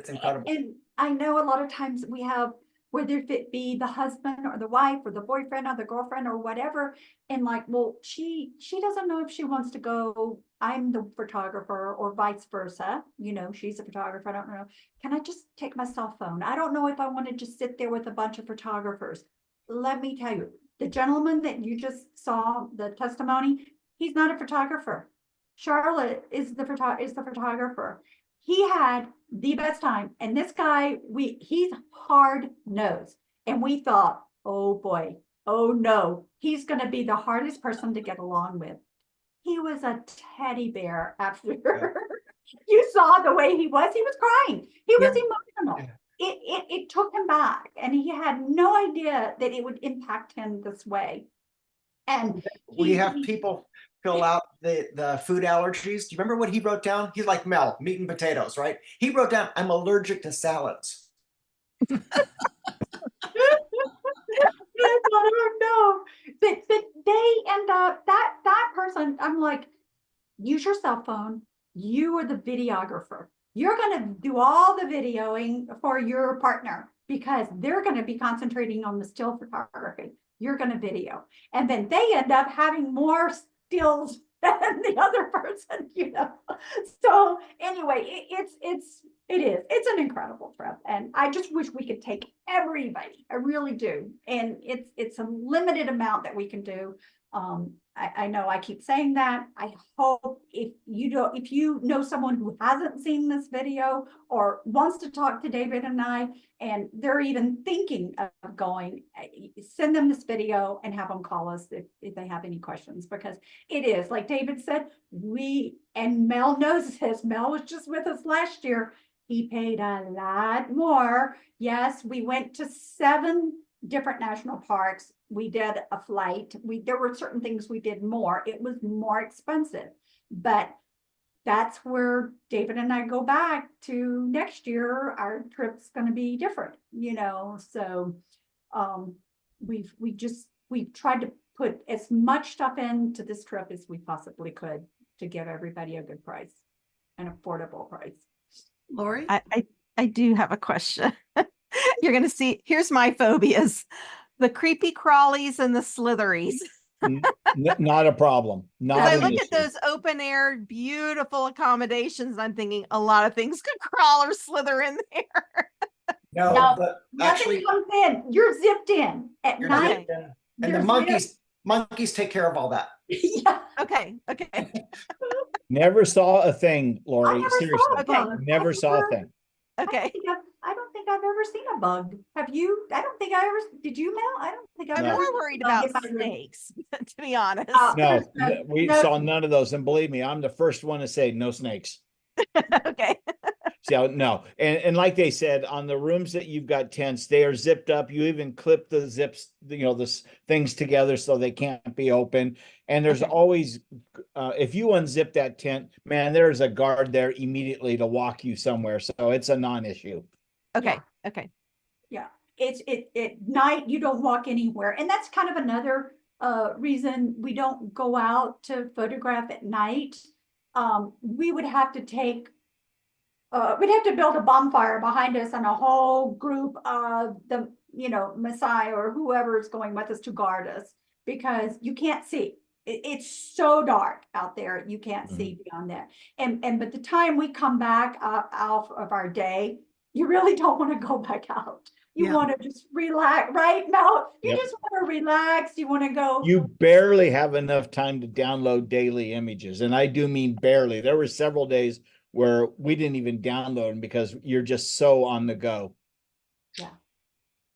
Speaker 5: incredible.
Speaker 2: And I know a lot of times we have, whether it be the husband or the wife or the boyfriend or the girlfriend or whatever, and like, well, she doesn't know if she wants to go. I'm the photographer or vice versa. She's a photographer. I don't know. Can I just take my cell phone? I don't know if I want to just sit there with a bunch of photographers. Let me tell you, the gentleman that you just saw the testimony, he's not a photographer. Charlotte is the photographer. He had the best time. And this guy, he's hard nosed. And we thought, oh boy, oh no, he's going to be the hardest person to get along with. He was a teddy bear after you saw the way he was crying. He was emotional.
Speaker 5: Yeah.
Speaker 2: It took him back and he had no idea that it would impact him this way. And
Speaker 5: we have people fill out the food allergies. Do you remember what he wrote down? He's like Mel, meat and potatoes, right? He wrote down, I'm allergic to salads.
Speaker 2: I don't know. But they end up, that person, I'm like, use your cell phone. You are the videographer. You're going to do all the videoing for your partner because they're going to be concentrating on the still photography. you're going to video. And then they end up having more stills than the other person, you know. So anyway, it's an incredible trip. And I just wish we could take everybody. I really do. And it's a limited amount that we can do. I know I keep saying that. I hope if you know someone who hasn't seen this video or wants to talk to David and I, and they're even thinking of going, send them this video and have them call us if they have any questions, because it is, like David said, and Mel knows this. Mel was just with us last year. He paid a lot more. Yes, we went to 7 different national parks. We did a flight. There were certain things we did more. It was more expensive, but that's where David and I go back to next year. Our trip's going to be different, you know. So we've tried to put as much stuff into this trip as we possibly could to give everybody a good price, an affordable price.
Speaker 1: Lori?
Speaker 4: I do have a question. You're going to see, here's my phobias. The creepy crawlies and the slitheries.
Speaker 3: Not a problem. Not
Speaker 4: I
Speaker 3: an
Speaker 4: look
Speaker 3: issue.
Speaker 4: at those open air, beautiful accommodations, and I'm thinking a lot of things could crawl or slither in there.
Speaker 5: No,
Speaker 2: No,
Speaker 5: but
Speaker 2: Nothing
Speaker 5: actually,
Speaker 2: comes in. You're zipped in at
Speaker 5: you're
Speaker 2: night.
Speaker 5: zipped in. And the
Speaker 2: there's
Speaker 5: monkeys take care of all that.
Speaker 2: Yeah,
Speaker 4: Okay.
Speaker 3: Never saw a thing,
Speaker 2: I
Speaker 3: Lori.
Speaker 2: never
Speaker 3: Seriously.
Speaker 2: saw a
Speaker 4: Okay.
Speaker 2: bug.
Speaker 3: Never saw a thing.
Speaker 4: Okay.
Speaker 2: I don't think I've ever seen a bug. Have you? I don't think I ever, did you, Mel? I don't think I've
Speaker 4: I'm
Speaker 3: No.
Speaker 2: ever.
Speaker 4: more
Speaker 2: seen a
Speaker 4: worried
Speaker 2: bug
Speaker 4: about
Speaker 2: in my room.
Speaker 4: snakes, to be honest.
Speaker 3: No,
Speaker 2: There's
Speaker 3: we
Speaker 2: no-
Speaker 3: saw none of those. And believe me, I'm the first one to say no snakes.
Speaker 4: Okay.
Speaker 3: So no. And like they said, on the rooms that you've got tents, they are zipped up. You even clip the zips, the things together so they can't be open. And there's
Speaker 4: Okay.
Speaker 3: always, if you unzip that tent, man, there's a guard there immediately to walk you somewhere. So it's a non-issue.
Speaker 4: Okay. Okay.
Speaker 2: Yeah, it's at night, you don't walk anywhere. And that's kind of another reason we don't go out to photograph at night. We would have to we'd have to build a bonfire behind us and a whole group of the, Maasai or whoever is going with us to guard us, because you can't see. It's so dark out there. You can't see beyond that. But the time we come back out of our day, you really don't want to go back out. You
Speaker 1: Yeah.
Speaker 2: want to just relax, right? Mel? You
Speaker 3: Yep.
Speaker 2: just want to relax. You want to go.
Speaker 3: You barely have enough time to download daily images. And I do mean barely. There were several days where we didn't even download them because you're just so on the go.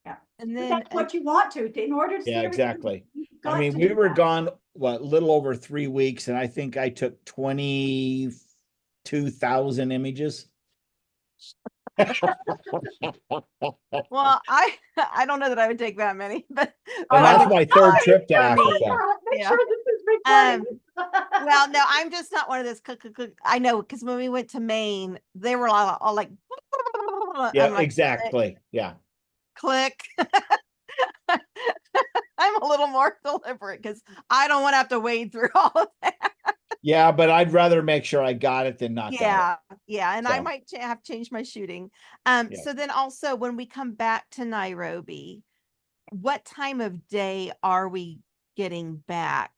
Speaker 4: And
Speaker 2: But
Speaker 4: then
Speaker 2: that's what you want to in order to see
Speaker 3: Yeah,
Speaker 2: everything,
Speaker 3: exactly.
Speaker 2: you've
Speaker 3: I
Speaker 2: got
Speaker 3: mean,
Speaker 2: to
Speaker 3: we
Speaker 2: do
Speaker 3: were
Speaker 2: that.
Speaker 3: gone, a little over 3 weeks, and I think I took 22,000 images.
Speaker 4: well, I don't know that I would take that many, but
Speaker 3: And that's my third
Speaker 4: fine
Speaker 3: trip to
Speaker 4: for me.
Speaker 3: Africa.
Speaker 2: Make
Speaker 4: Yeah.
Speaker 2: sure this is recorded.
Speaker 4: well, no, I'm just not one of those cook. I know, because when we went to Maine, they were all like,
Speaker 3: Yeah,
Speaker 4: I'm like,
Speaker 3: exactly. Yeah.
Speaker 4: click. I'm a little more deliberate because I don't want to have to wade through all of that.
Speaker 3: Yeah, but I'd rather make sure I got it than not got
Speaker 4: Yeah, and I
Speaker 3: So.
Speaker 4: might have changed my shooting.
Speaker 3: Yeah.
Speaker 4: So then also when we come back to Nairobi, what time of day are we getting back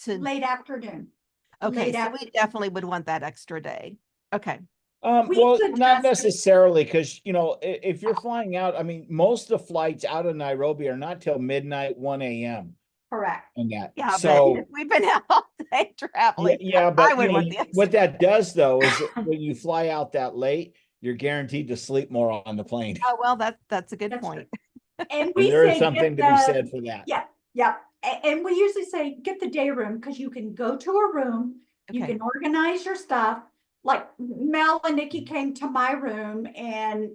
Speaker 4: to?
Speaker 2: Late afternoon.
Speaker 4: Okay,
Speaker 2: late
Speaker 4: so
Speaker 2: after-
Speaker 4: we definitely would want that extra day. Okay.
Speaker 3: it.
Speaker 2: We
Speaker 3: Well,
Speaker 2: suggest-
Speaker 3: not necessarily, because, if you're flying out, I mean, most of the flights out of Nairobi are not till midnight, 1 a.m.
Speaker 2: Correct.
Speaker 3: and that.
Speaker 4: Yeah,
Speaker 3: So,
Speaker 4: but if we've been out all day traveling.
Speaker 3: yeah, but
Speaker 4: would want the
Speaker 3: what that does though is that when you fly out that late, you're guaranteed to sleep more on the plane.
Speaker 4: Oh, well, that's a good
Speaker 2: That's
Speaker 4: point.
Speaker 2: And
Speaker 3: And
Speaker 2: we
Speaker 3: there
Speaker 2: say
Speaker 3: is something to
Speaker 2: get
Speaker 3: be
Speaker 2: the-
Speaker 3: said for that.
Speaker 2: Yeah. And we usually say, get the day room, because you can go to a room, you
Speaker 4: Okay.
Speaker 2: can organize your stuff. Like Mel and Nikki came to my room and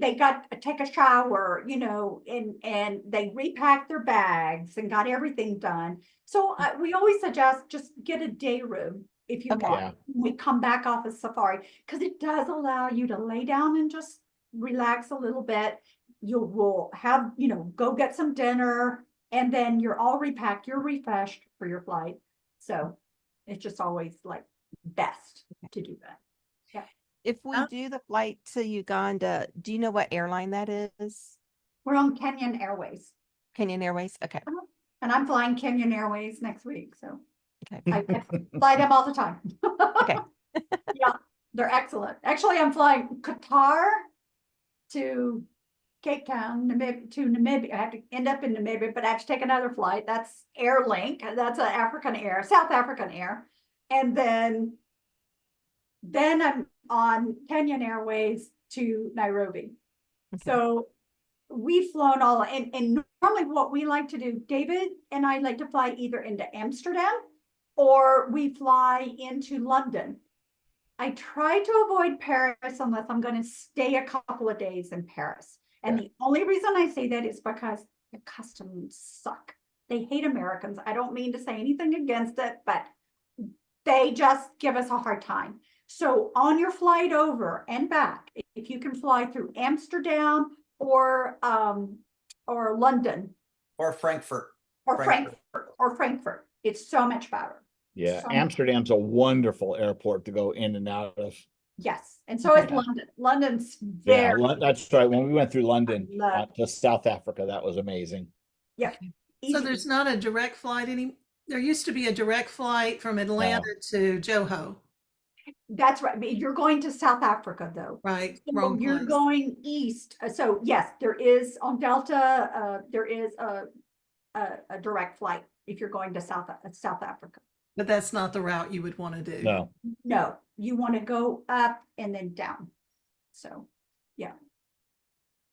Speaker 2: they got to take a shower, and they repacked their bags and got everything done. So we always suggest just get a day room if you
Speaker 4: Okay.
Speaker 2: want.
Speaker 3: Yeah.
Speaker 2: When we come back off of safari, because it does allow you to lay down and just relax a little bit. You will have, go get some dinner, and then you're all repacked, you're refreshed for your flight. So it's just always like best to do that.
Speaker 4: If we do the flight to Uganda, do you know what airline that is?
Speaker 2: We're on Kenyan Airways.
Speaker 4: Kenyan Airways? Okay.
Speaker 2: And I'm flying Kenyan Airways next week, so
Speaker 4: Okay.
Speaker 2: I fly them all the time.
Speaker 4: Okay.
Speaker 2: Yeah, they're excellent. Actually, I'm flying Qatar to Cape Town, Namibia. I have to end up in Namibia, but I have to take another flight. That's Airlink. That's an African Air, South African Air. And then I'm on Kenyan Airways to Nairobi. So we've flown all, and normally what we like to do, David and I like to fly either into Amsterdam or we fly into London. I try to avoid Paris unless I'm going to stay a couple of days in Paris. And the only reason I say that is because the customs suck. They hate Americans. I don't mean to say anything against it, but they just give us a hard time. So on your flight over and back, if you can fly through Amsterdam or London
Speaker 5: Or Frankfurt.
Speaker 2: or Frankfurt, it's so much better.
Speaker 3: Yeah,
Speaker 2: So-
Speaker 3: Amsterdam's a wonderful airport to go in and out of.
Speaker 2: Yes, and so is
Speaker 4: Okay.
Speaker 2: London. London's
Speaker 3: Yeah,
Speaker 2: very,
Speaker 3: that's right. When we went through London
Speaker 2: love-
Speaker 3: to South Africa, that was amazing.
Speaker 1: So
Speaker 2: easy.
Speaker 1: there's not a direct flight there used to be a direct flight from Atlanta to Joho,
Speaker 2: That's right. But you're going to South Africa though.
Speaker 1: right?
Speaker 2: So
Speaker 1: Wrong
Speaker 2: you're
Speaker 1: place.
Speaker 2: going east. So yes, there is on Delta, there is a direct flight if you're going to South Africa.
Speaker 1: But that's not the route you would want to do.
Speaker 3: No,
Speaker 2: No, you want to go up and then down. So, yeah.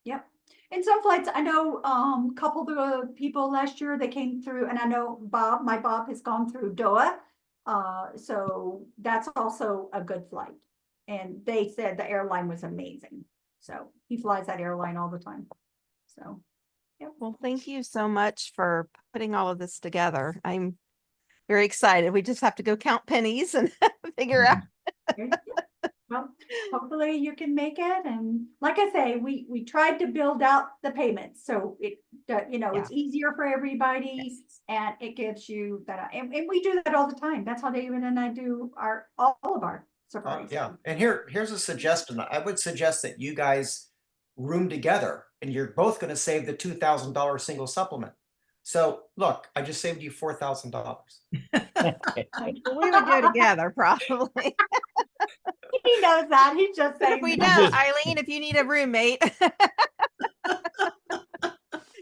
Speaker 2: Yep. And some flights, I know a couple of the people last year that came through, and I know my Bob has gone through Doha. So that's also a good flight. And they said the airline was amazing. So he flies that airline all the time. So, yep.
Speaker 4: Well, thank you so much for putting all of this together. I'm very excited. We just have to go count pennies and figure out.
Speaker 2: Well, hopefully you can make it. And like I say, we tried to build out the payments. So it, it's easier for everybody and it gives you that. And we do that all the time. That's how David and I do all of our safaris.
Speaker 5: Yeah, and here's a suggestion. I would suggest that you guys room together and you're both going to save the $2,000 single supplement. So look, I just saved you $4,000.
Speaker 4: We would go together probably.
Speaker 2: He knows that. He's just saying.
Speaker 4: If we
Speaker 2: that.
Speaker 4: know, Eileen, if you need a roommate.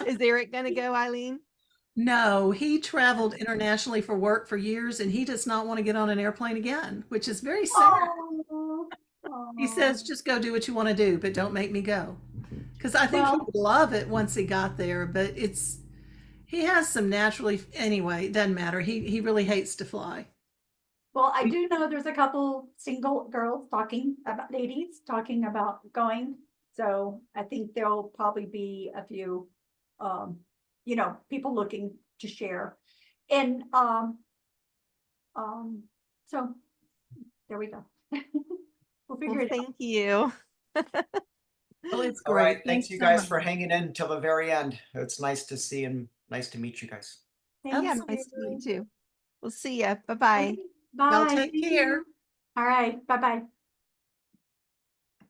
Speaker 4: Is Eric going to go, Eileen?
Speaker 1: No, he traveled internationally for work for years and he does not want to get on an airplane again, which is very sad.
Speaker 2: Oh,
Speaker 1: He says, just go do what you want to do, but don't make me go. Because I think he would love it once he got there, but he has some naturally, anyway, it doesn't matter. He really hates to fly.
Speaker 2: well, I do know there's a couple single girls ladies talking about going. So I think there'll probably be a few, people looking to share. And, so there we go. We'll figure
Speaker 4: Well,
Speaker 2: it out.
Speaker 4: thank you.
Speaker 1: Well, it's
Speaker 5: All
Speaker 1: great.
Speaker 5: right, thanks you
Speaker 1: so
Speaker 5: guys
Speaker 1: much.
Speaker 5: for hanging in until the very end. It's nice to see and nice to meet you guys.
Speaker 2: Thank
Speaker 4: Yeah,
Speaker 2: you.
Speaker 4: nice to meet you too. We'll see you. Bye-bye.
Speaker 2: Bye.
Speaker 1: Y'all take
Speaker 2: Thank
Speaker 1: care.
Speaker 2: you. All right. Bye-bye.